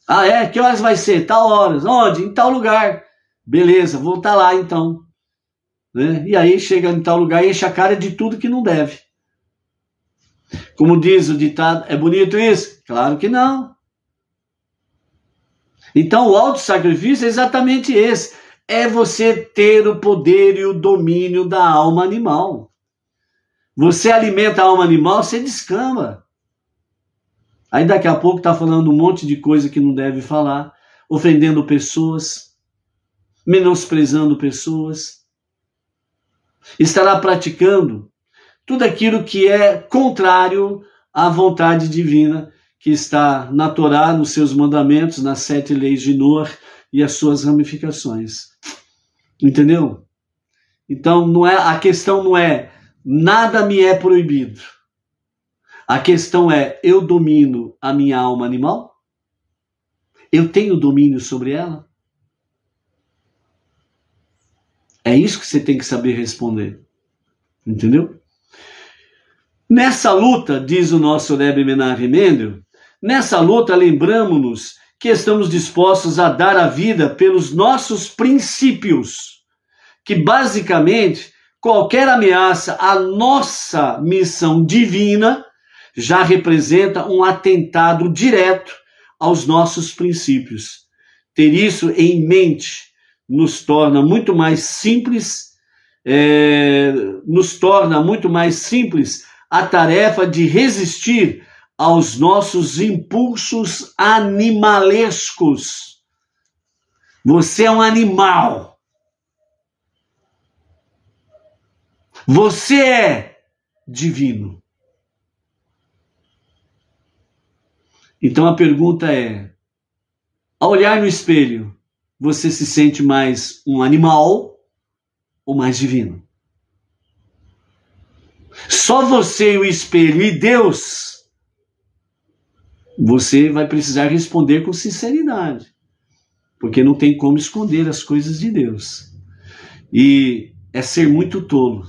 Ah, é? Que horas vai ser? Tal horas. Onde? Em tal lugar. Beleza, vou estar lá então. Né? E aí chega em tal lugar e enche a cara de tudo que não deve. Como diz o ditado, é bonito isso? Claro que não. Então o auto-sacrifício é exatamente esse. É você ter o poder e o domínio da alma animal. Você alimenta a alma animal, você descamba. Aí daqui a pouco está falando um monte de coisa que não deve falar, ofendendo pessoas, menosprezando pessoas. Estará praticando tudo aquilo que é contrário à vontade divina, que está na Torá, nos seus mandamentos, nas 7 leis de Noé e as suas ramificações. Entendeu? Então, a questão não é nada me é proibido. A questão é, eu domino a minha alma animal? Eu tenho domínio sobre ela? É isso que você tem que saber responder. Entendeu? Nessa luta, diz o nosso Rebbe Menachem Mendel, nessa luta lembramos-nos que estamos dispostos a dar a vida pelos nossos princípios, que basicamente qualquer ameaça à nossa missão divina já representa um atentado direto aos nossos princípios. Ter isso em mente nos torna muito mais simples, a tarefa de resistir aos nossos impulsos animalescos. Você é um animal. Você é divino. Então a pergunta é, ao olhar no espelho, você se sente mais um animal ou mais divino? Só você e o espelho e Deus, você vai precisar responder com sinceridade, porque não tem como esconder as coisas de Deus. E é ser muito tolo.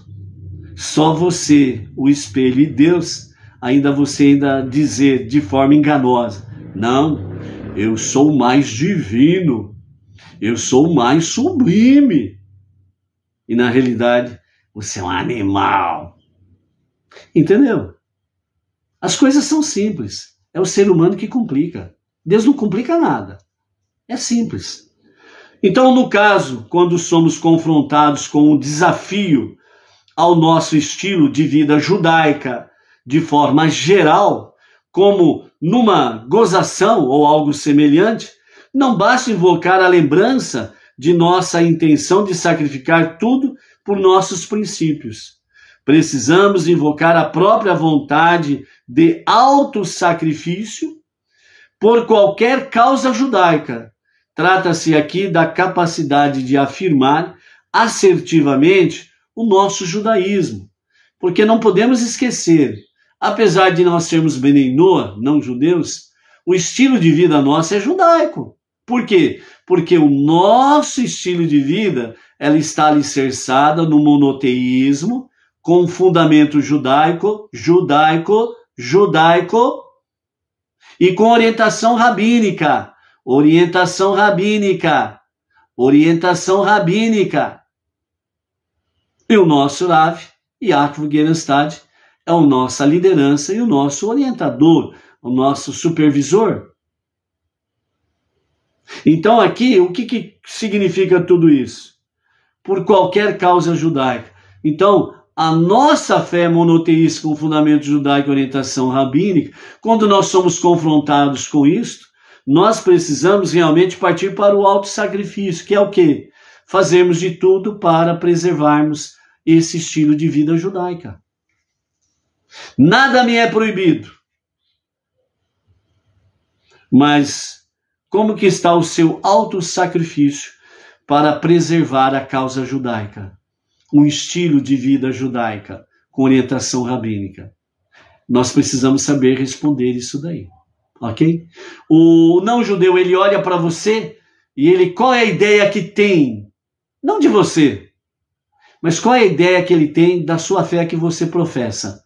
Só você, o espelho e Deus, você ainda dizer de forma enganosa, não, eu sou mais divino, eu sou mais sublime. E na realidade, você é um animal. Entendeu? As coisas são simples. É o ser humano que complica. Deus não complica nada. É simples. Então, no caso, quando somos confrontados com um desafio ao nosso estilo de vida judaica, de forma geral, como numa gozação ou algo semelhante, não basta invocar a lembrança de nossa intenção de sacrificar tudo por nossos princípios. Precisamos invocar a própria vontade de autossacrifício por qualquer causa judaica. Trata-se aqui da capacidade de afirmar assertivamente o nosso judaísmo. Porque não podemos esquecer, apesar de nós sermos Benei Noah, não judeus, o estilo de vida nosso é judaico. Por quê? Porque o nosso estilo de vida ela está alicerçada no monoteísmo, com fundamento judaico, E com orientação rabínica. Orientação rabínica. Orientação rabínica. E o nosso Rav, Yaakov Gerenstad, é a nossa liderança e o nosso orientador, o nosso supervisor. Então aqui, o que significa tudo isso? Por qualquer causa judaica. Então, a nossa fé monoteísta com fundamento judaico e orientação rabínica, quando nós somos confrontados com isto, nós precisamos realmente partir para o autossacrifício, que é o quê? Fazermos de tudo para preservarmos esse estilo de vida judaica. Nada me é proibido. Mas como que está o seu autossacrifício para preservar a causa judaica? Um estilo de vida judaica com orientação rabínica. Nós precisamos saber responder isso daí. Ok? O não-judeu, ele olha para você e ele, qual é a ideia que tem? Não de você, mas qual é a ideia que ele tem da sua fé que você professa?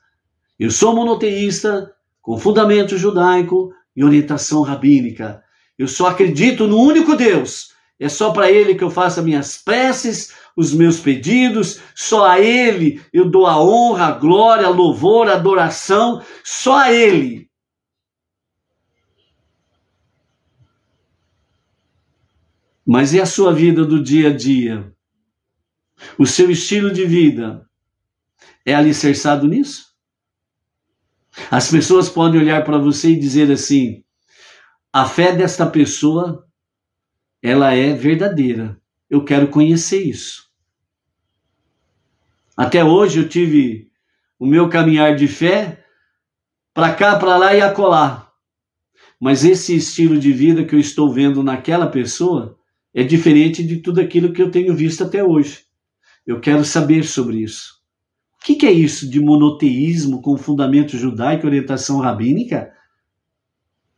Eu sou monoteísta, com fundamento judaico e orientação rabínica. Eu só acredito no único Deus. É só para Ele que eu faço as minhas preces, os meus pedidos. Só a Ele eu dou a honra, a glória, a louvor, a adoração. Só a Ele. Mas e a sua vida do dia a dia? O seu estilo de vida é alicerçado nisso? As pessoas podem olhar para você e dizer assim, a fé desta pessoa, ela é verdadeira. Eu quero conhecer isso. Até hoje eu tive o meu caminhar de fé para cá, para lá e acolá. Mas esse estilo de vida que eu estou vendo naquela pessoa é diferente de tudo aquilo que eu tenho visto até hoje. Eu quero saber sobre isso. O que é isso de monoteísmo com fundamento judaico e orientação rabínica?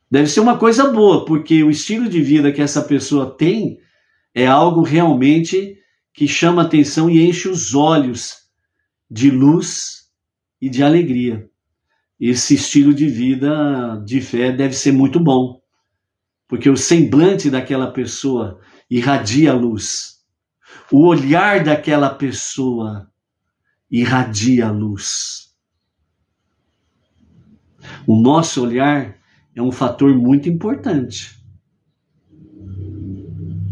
Deve ser uma coisa boa, porque o estilo de vida que essa pessoa tem é algo realmente que chama atenção e enche os olhos de luz e de alegria. Esse estilo de vida, de fé, deve ser muito bom, porque o semblante daquela pessoa irradia a luz. O olhar daquela pessoa irradia a luz. O nosso olhar é um fator muito importante.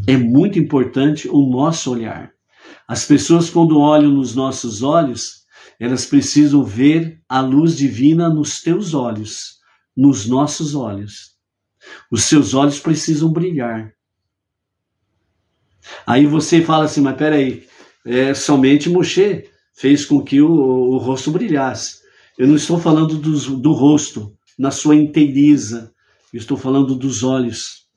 É muito importante o nosso olhar. As pessoas, quando olham nos nossos olhos, elas precisam ver a luz divina nos teus olhos, nos nossos olhos. Os seus olhos precisam brilhar. Aí você fala assim, mas peraí, somente Moshe fez com que o rosto brilhasse. Eu não estou falando do rosto na sua inteiriza, eu estou falando dos olhos.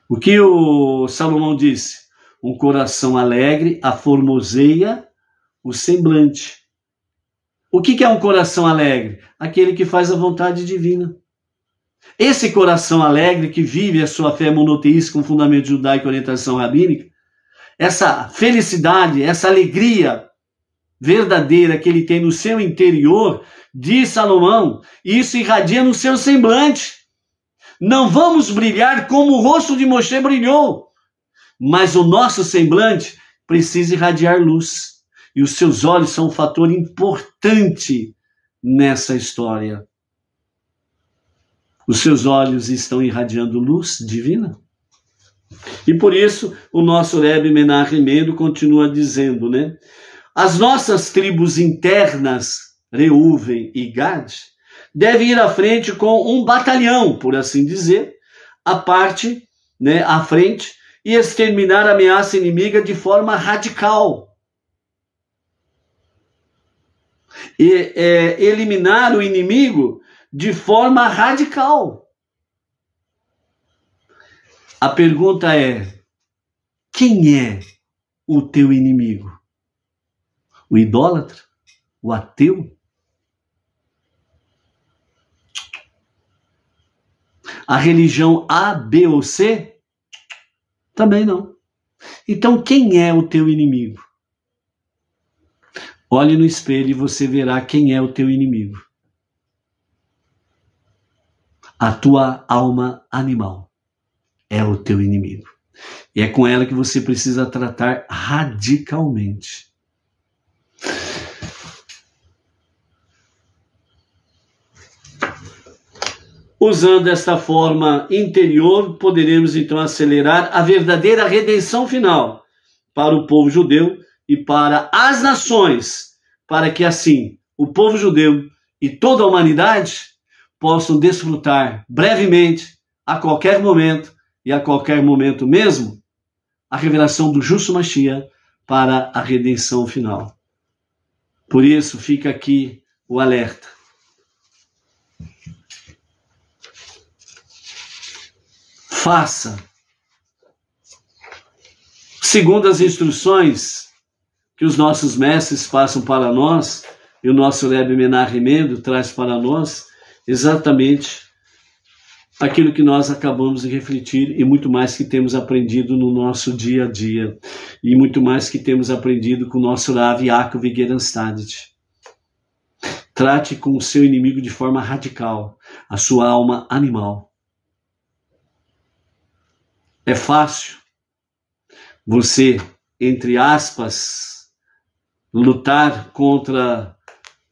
O que o Salomão disse? Um coração alegre aformoseia o semblante. O que é um coração alegre? Aquele que faz a vontade divina. Esse coração alegre que vive a sua fé monoteísta com fundamento judaico e orientação rabínica, essa felicidade, essa alegria verdadeira que ele tem no seu interior, diz Salomão, isso irradia no seu semblante. Não vamos brilhar como o rosto de Moshe brilhou, mas o nosso semblante precisa irradiar luz. E os seus olhos são um fator importante nessa história. Os seus olhos estão irradiando luz divina. E por isso o nosso Rebbe Menachem Mendel continua dizendo, né? As nossas tribos internas, Reuven e Gad, devem ir à frente com um batalhão, por assim dizer, à frente, e exterminar a ameaça inimiga de forma radical. E eliminar o inimigo de forma radical. A pergunta é, quem é o teu inimigo? O idólatra? O ateu? A religião A, B ou C? Também não. Então, quem é o teu inimigo? Olhe no espelho e você verá quem é o teu inimigo. A tua alma animal é o teu inimigo. E é com ela que você precisa tratar radicalmente. Usando esta forma interior, poderemos então acelerar a verdadeira redenção final para o povo judeu e para as nações, para que assim o povo judeu e toda a humanidade possam desfrutar brevemente, a qualquer momento e a qualquer momento mesmo, a revelação do justo Mashiach para a redenção final. Por isso fica aqui o alerta. Faça, segundo as instruções que os nossos mestres passam para nós, e o nosso Rebbe Menahem Mendel traz para nós, exatamente aquilo que nós acabamos de refletir e muito mais que temos aprendido no nosso dia a dia, e muito mais que temos aprendido com o nosso Rav Yaakov Geranstadit. Trate com o seu inimigo de forma radical, a sua alma animal. É fácil você, entre aspas, lutar contra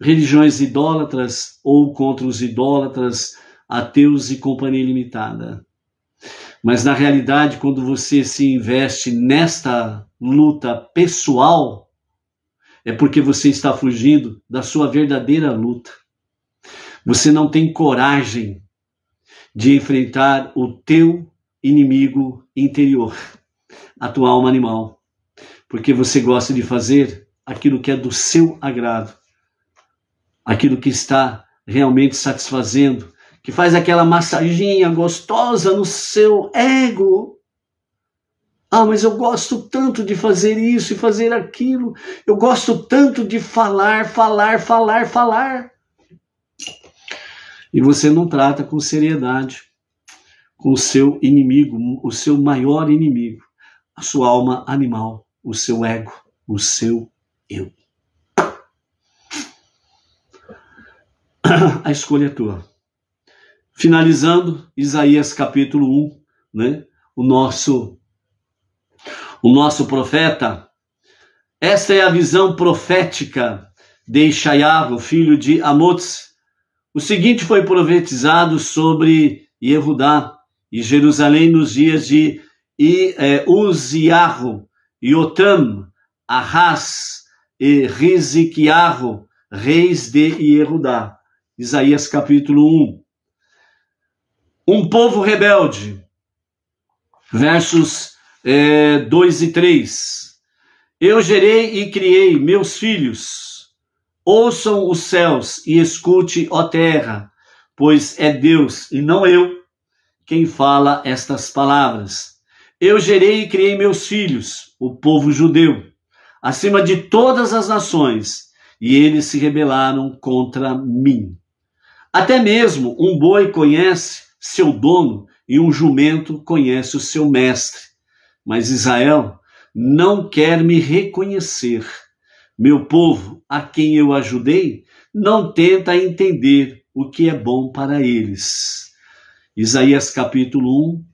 religiões idólatras ou contra os idólatras, ateus e companhia limitada. Mas na realidade, quando você se investe nesta luta pessoal, é porque você está fugindo da sua verdadeira luta. Você não tem coragem de enfrentar o teu inimigo interior, a tua alma animal, porque você gosta de fazer aquilo que é do seu agrado, aquilo que está realmente satisfazendo, que faz aquela massaginha gostosa no seu ego. Ah, mas eu gosto tanto de fazer isso e fazer aquilo, eu gosto tanto de falar. E você não trata com seriedade com o seu inimigo, o seu maior inimigo, a sua alma animal, o seu ego, o seu eu. A escolha é tua. Finalizando, Isaías capítulo 1, né? O nosso profeta. Esta é a visão profética de Ishayahu, filho de Amoz. O seguinte foi profetizado sobre Yehudá e Jerusalém nos dias de Uziyahu, Yotam, Ahaz e Riziquiahu, reis de Yehudá. Isaías capítulo 1. Um povo rebelde, versos 2 e 3. Eu gerei e criei meus filhos. Ouçam os céus e escute, ó terra, pois é Deus e não eu quem fala estas palavras. Eu gerei e criei meus filhos, o povo judeu, acima de todas as nações, e eles se rebelaram contra mim. Até mesmo um boi conhece seu dono e um jumento conhece o seu mestre. Mas Israel não quer me reconhecer. Meu povo, a quem eu ajudei, não tenta entender o que é bom para eles. Isaías capítulo 1,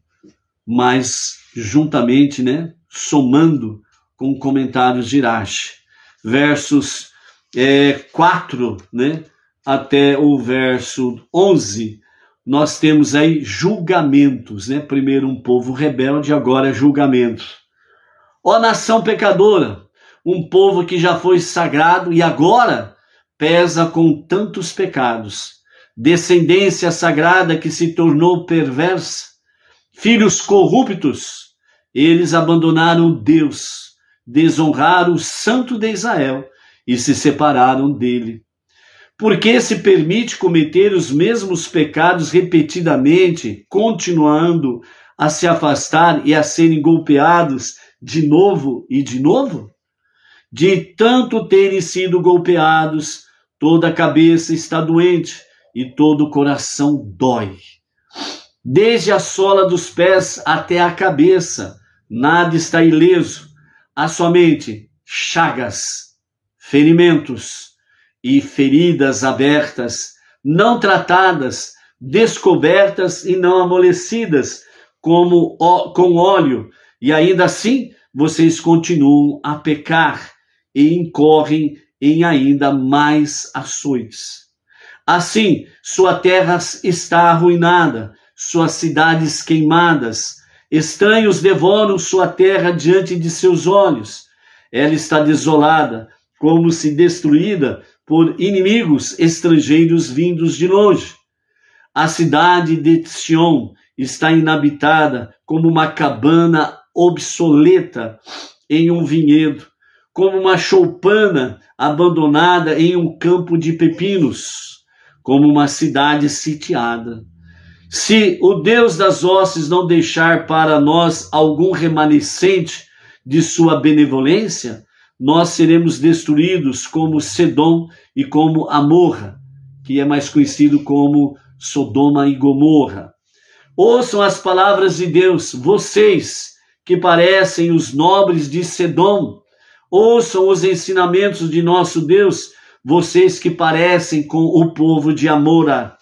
mas juntamente, somando com comentários de Rashi. Versos 4, até o verso 11, nós temos aí julgamentos, Primeiro um povo rebelde, agora julgamento. Ó nação pecadora, um povo que já foi sagrado e agora pesa com tantos pecados. Descendência sagrada que se tornou perversa. Filhos corruptos, eles abandonaram Deus, desonraram o Santo de Israel e se separaram dele. Por que se permite cometer os mesmos pecados repetidamente, continuando a se afastar e a serem golpeados de novo e de novo? De tanto terem sido golpeados, toda a cabeça está doente e todo o coração dói. Desde a sola dos pés até a cabeça, nada está ileso. Há somente chagas, ferimentos e feridas abertas, não tratadas, descobertas e não amolecidas, com óleo, e ainda assim vocês continuam a pecar e incorrem em ainda mais açoites. Assim, sua terra está arruinada, suas cidades queimadas, estranhos devoram sua terra diante de seus olhos. Ela está desolada, como se destruída por inimigos estrangeiros vindos de longe. A cidade de Sion está inabitada como uma cabana obsoleta em um vinhedo, como uma choupana abandonada em um campo de pepinos, como uma cidade sitiada. Se o Deus das hostes não deixar para nós algum remanescente de sua benevolência, nós seremos destruídos como Sedom e como Amorra, que é mais conhecido como Sodoma e Gomorra. Ouçam as palavras de Deus, vocês que parecem os nobres de Sedom. Ouçam os ensinamentos de nosso Deus, vocês que parecem com o povo de Amora.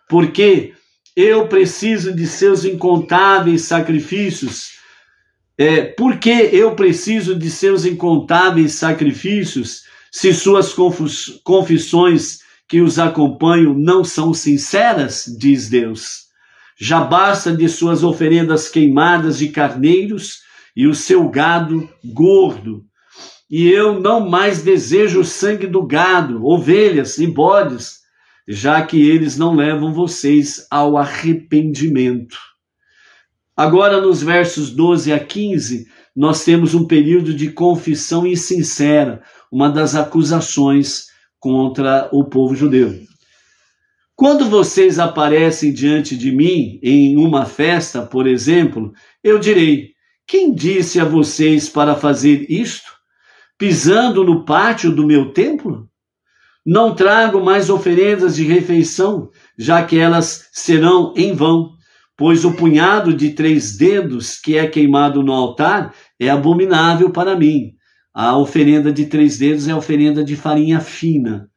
Porque eu preciso de seus incontáveis sacrifícios. Porque eu preciso de seus incontáveis sacrifícios, se suas confissões que os acompanham não são sinceras, diz Deus. Já basta de suas oferendas queimadas de carneiros e o seu gado gordo. E eu não mais desejo o sangue do gado, ovelhas e bodes, já que eles não levam vocês ao arrependimento. Agora, nos versos 12 a 15, nós temos um período de confissão insincera, uma das acusações contra o povo judeu. Quando vocês aparecem diante de mim em uma festa, por exemplo, eu direi: quem disse a vocês para fazer isto? Pisando no pátio do meu templo? Não trago mais oferendas de refeição, já que elas serão em vão, pois o punhado de 3 dedos que é queimado no altar é abominável para mim. A oferenda de 3 dedos é a oferenda de farinha fina.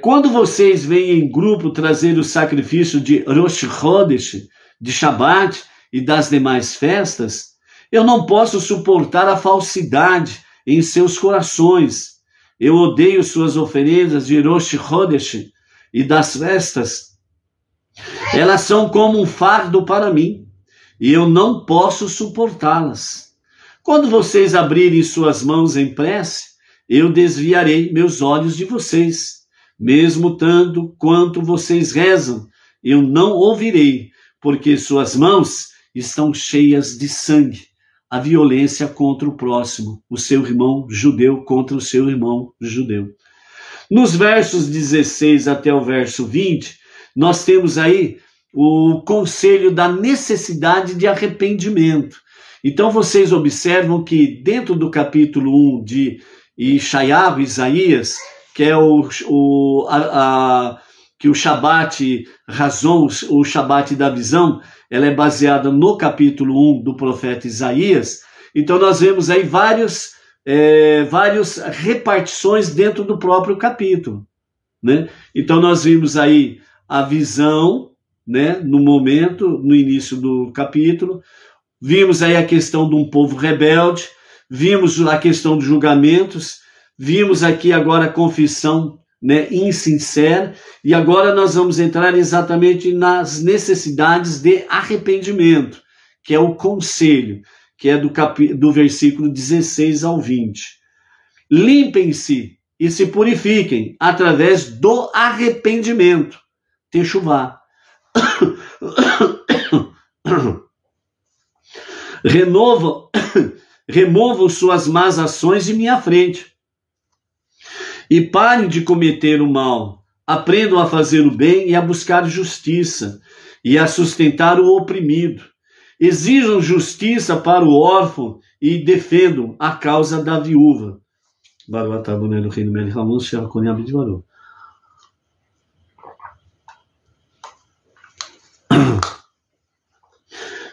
Quando vocês vêm em grupo trazer o sacrifício de Rosh Chodesh, de Shabat e das demais festas, eu não posso suportar a falsidade em seus corações. Eu odeio suas oferendas de Rosh Chodesh e das festas. Elas são como um fardo para mim, e eu não posso suportá-las. Quando vocês abrirem suas mãos em prece, eu desviarei meus olhos de vocês. Mesmo tanto quanto vocês rezam, eu não ouvirei, porque suas mãos estão cheias de sangue. A violência contra o próximo, o seu irmão judeu contra o seu irmão judeu. Nos versos 16 até o verso 20, nós temos aí o conselho da necessidade de arrependimento. Então vocês observam que dentro do capítulo 1 de Isaías, que é que o Shabat Razon, o Shabat da visão, ela é baseada no capítulo 1 do profeta Isaías. Então nós vemos aí várias repartições dentro do próprio capítulo, né? Então nós vimos aí a visão, né, no início do capítulo, vimos aí a questão de um povo rebelde, vimos a questão dos julgamentos, vimos aqui agora a confissão, né, insincera, e agora nós vamos entrar exatamente nas necessidades de arrependimento, que é o conselho, que é do versículo 16 ao 20. Limpem-se e se purifiquem através do arrependimento. Techuvá. Removam suas más ações de minha frente. E parem de cometer o mal. Aprendam a fazer o bem e a buscar justiça, e a sustentar o oprimido. Exijam justiça para o órfão e defendam a causa da viúva.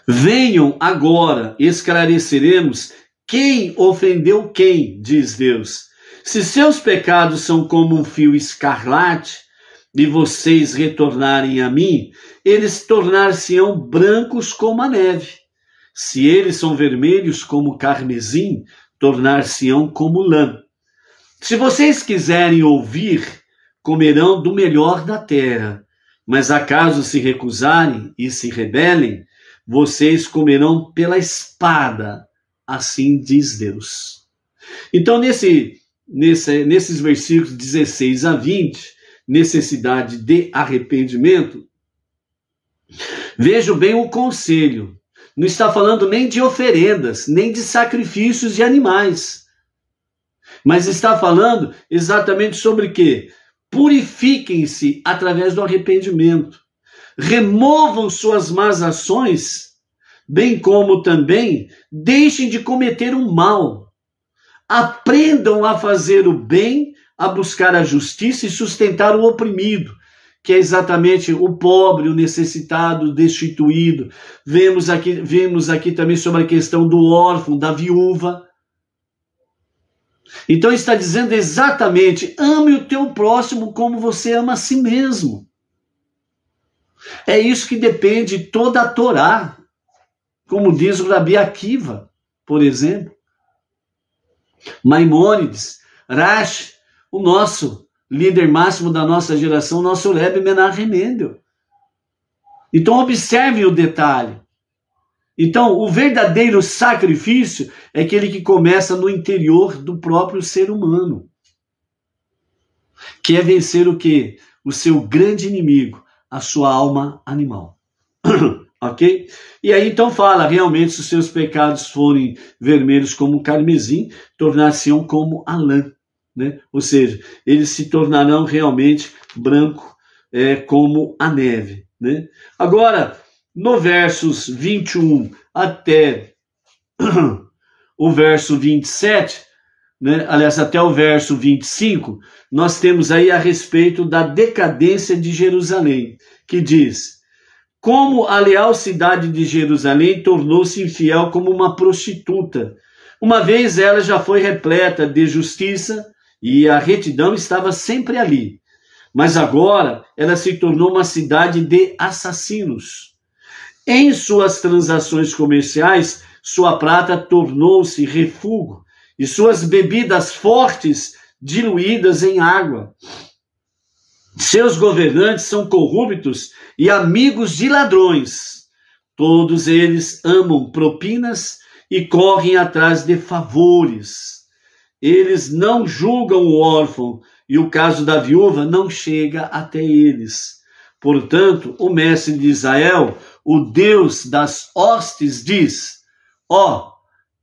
Venham agora, esclareceremos quem ofendeu quem, diz Deus. Se seus pecados são como um fio escarlate, e vocês retornarem a mim, eles tornar-se-ão brancos como a neve. Se eles são vermelhos como carmesim, tornar-se-ão como lã. Se vocês quiserem ouvir, comerão do melhor da terra. Mas acaso se recusarem e se rebelem, vocês comerão pela espada, assim diz Deus. Então, nesses versículos 16 a 20, necessidade de arrependimento, vejo bem o conselho. Não está falando nem de oferendas, nem de sacrifícios de animais, mas está falando exatamente sobre o quê? Purifiquem-se através do arrependimento. Removam suas más ações, bem como também deixem de cometer o mal. Aprendam a fazer o bem, a buscar a justiça e sustentar o oprimido, que é exatamente o pobre, o necessitado, o destituído. Vemos aqui também sobre a questão do órfão, da viúva. Então está dizendo exatamente, ame o teu próximo como você ama a si mesmo. É isso que depende toda a Torá, como diz o Rabi Akiva, por exemplo. Maimônides, Rashi, o nosso líder máximo da nossa geração, nosso Rebbe Menachem Mendel. Então observe o detalhe. Então, o verdadeiro sacrifício é aquele que começa no interior do próprio ser humano. Que é vencer o quê? O seu grande inimigo, a sua alma animal. Ok? E aí então fala, realmente, se os seus pecados forem vermelhos como carmesim, tornar-se-ão como a lã. Né? Ou seja, eles se tornarão realmente branco como a neve. Né? Agora, no versos 21 até o verso 27, né? Aliás, até o verso 25, nós temos aí a respeito da decadência de Jerusalém, que diz: como a leal cidade de Jerusalém tornou-se infiel como uma prostituta. Uma vez ela já foi repleta de justiça e a retidão estava sempre ali. Mas agora ela se tornou uma cidade de assassinos. Em suas transações comerciais, sua prata tornou-se refúgio e suas bebidas fortes diluídas em água. Seus governantes são corruptos e amigos de ladrões. Todos eles amam propinas e correm atrás de favores. Eles não julgam o órfão e o caso da viúva não chega até eles. Portanto, o mestre de Israel, o Deus das hostes, diz: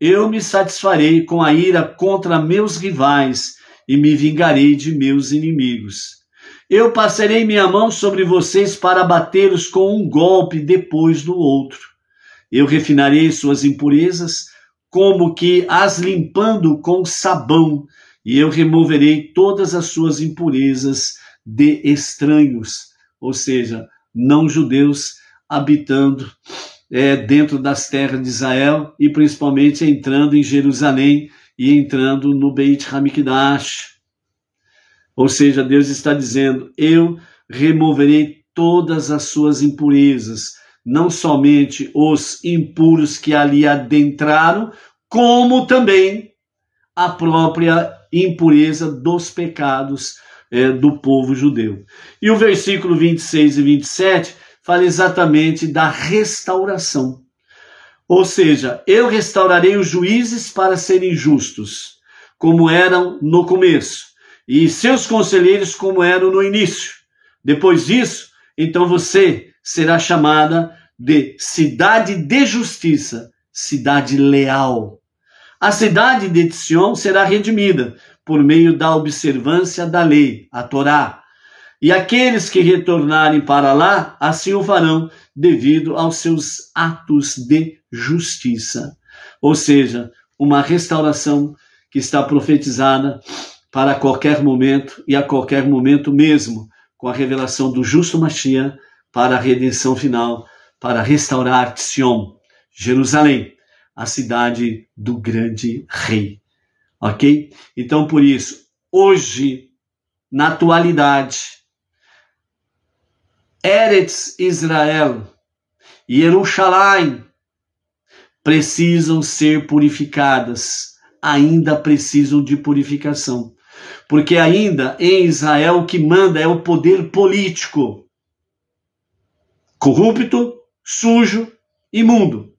eu me satisfarei com a ira contra meus rivais e me vingarei de meus inimigos. Eu passarei minha mão sobre vocês para abatê-los com um golpe depois do outro. Eu refinarei suas impurezas, como que as limpando com sabão, e eu removerei todas as suas impurezas de estranhos, ou seja, não judeus habitando dentro das terras de Israel e principalmente entrando em Jerusalém e entrando no Beit Hamikdash. Ou seja, Deus está dizendo: eu removerei todas as suas impurezas, não somente os impuros que ali adentraram, como também a própria impureza dos pecados do povo judeu. E o versículo 26 e 27 fala exatamente da restauração. Ou seja, eu restaurarei os juízes para serem justos, como eram no começo, e seus conselheiros como eram no início. Depois disso, então você será chamada de cidade de justiça, cidade leal. A cidade de Sion será redimida por meio da observância da lei, a Torá. E aqueles que retornarem para lá, assim o farão, devido aos seus atos de justiça. Ou seja, uma restauração que está profetizada para qualquer momento e a qualquer momento mesmo, com a revelação do justo Mashiach para a redenção final, para restaurar Sion, Jerusalém, a cidade do grande rei. Ok? Então, por isso, hoje, na atualidade, Eretz Israel e Jerusalém precisam ser purificadas, ainda precisam de purificação. Porque ainda em Israel o que manda é o poder político, corrupto, sujo, imundo.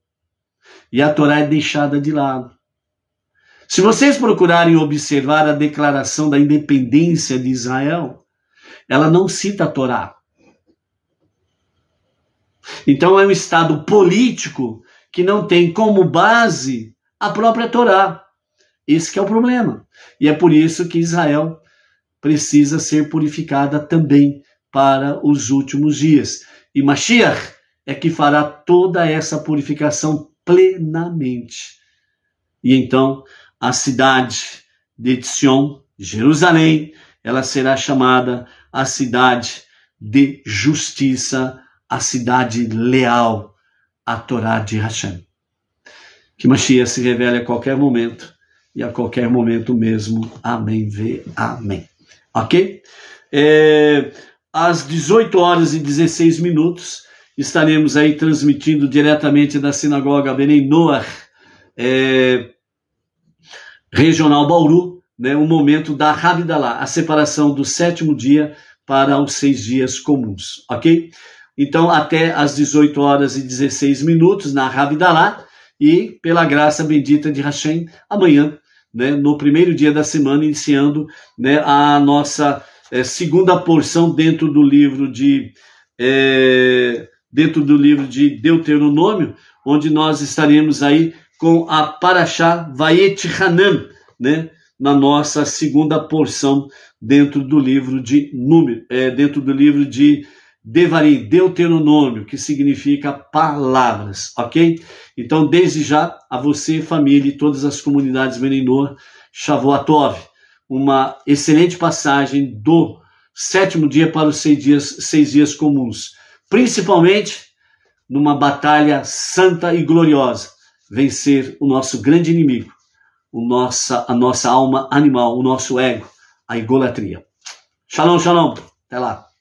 E a Torá é deixada de lado. Se vocês procurarem observar a declaração da independência de Israel, ela não cita a Torá. Então é um Estado político que não tem como base a própria Torá. Esse que é o problema. E é por isso que Israel precisa ser purificada também para os últimos dias. E Mashiach é que fará toda essa purificação plenamente. E então a cidade de Sion, Jerusalém, ela será chamada a cidade de justiça, a cidade leal à Torá de Hashem. Que Mashiach se revele a qualquer momento, e a qualquer momento mesmo. Amém, amém. Ok? Às 18 horas e 16 minutos, estaremos aí transmitindo diretamente da Sinagoga Benei Noach, Regional Bauru, né, o momento da Havdalah, a separação do 7º dia para os 6 dias comuns, ok? Então, até às 18 horas e 16 minutos na Havdalah, e pela graça bendita de Hashem, amanhã, né, no primeiro dia da semana, iniciando, né, a nossa segunda porção dentro do livro de Deuteronômio, onde nós estaremos aí com a Parashá Vayetchanan, né, na nossa segunda porção dentro do livro de dentro do livro de Devarim, Deuteronômio, que significa palavras, ok? Então, desde já, a você, família e todas as comunidades Benei Noach, Shavuot Tov, uma excelente passagem do 7º dia para os 6 dias comuns, principalmente numa batalha santa e gloriosa, vencer o nosso grande inimigo, a nossa alma animal, o nosso ego, a idolatria. Shalom, shalom. Até lá.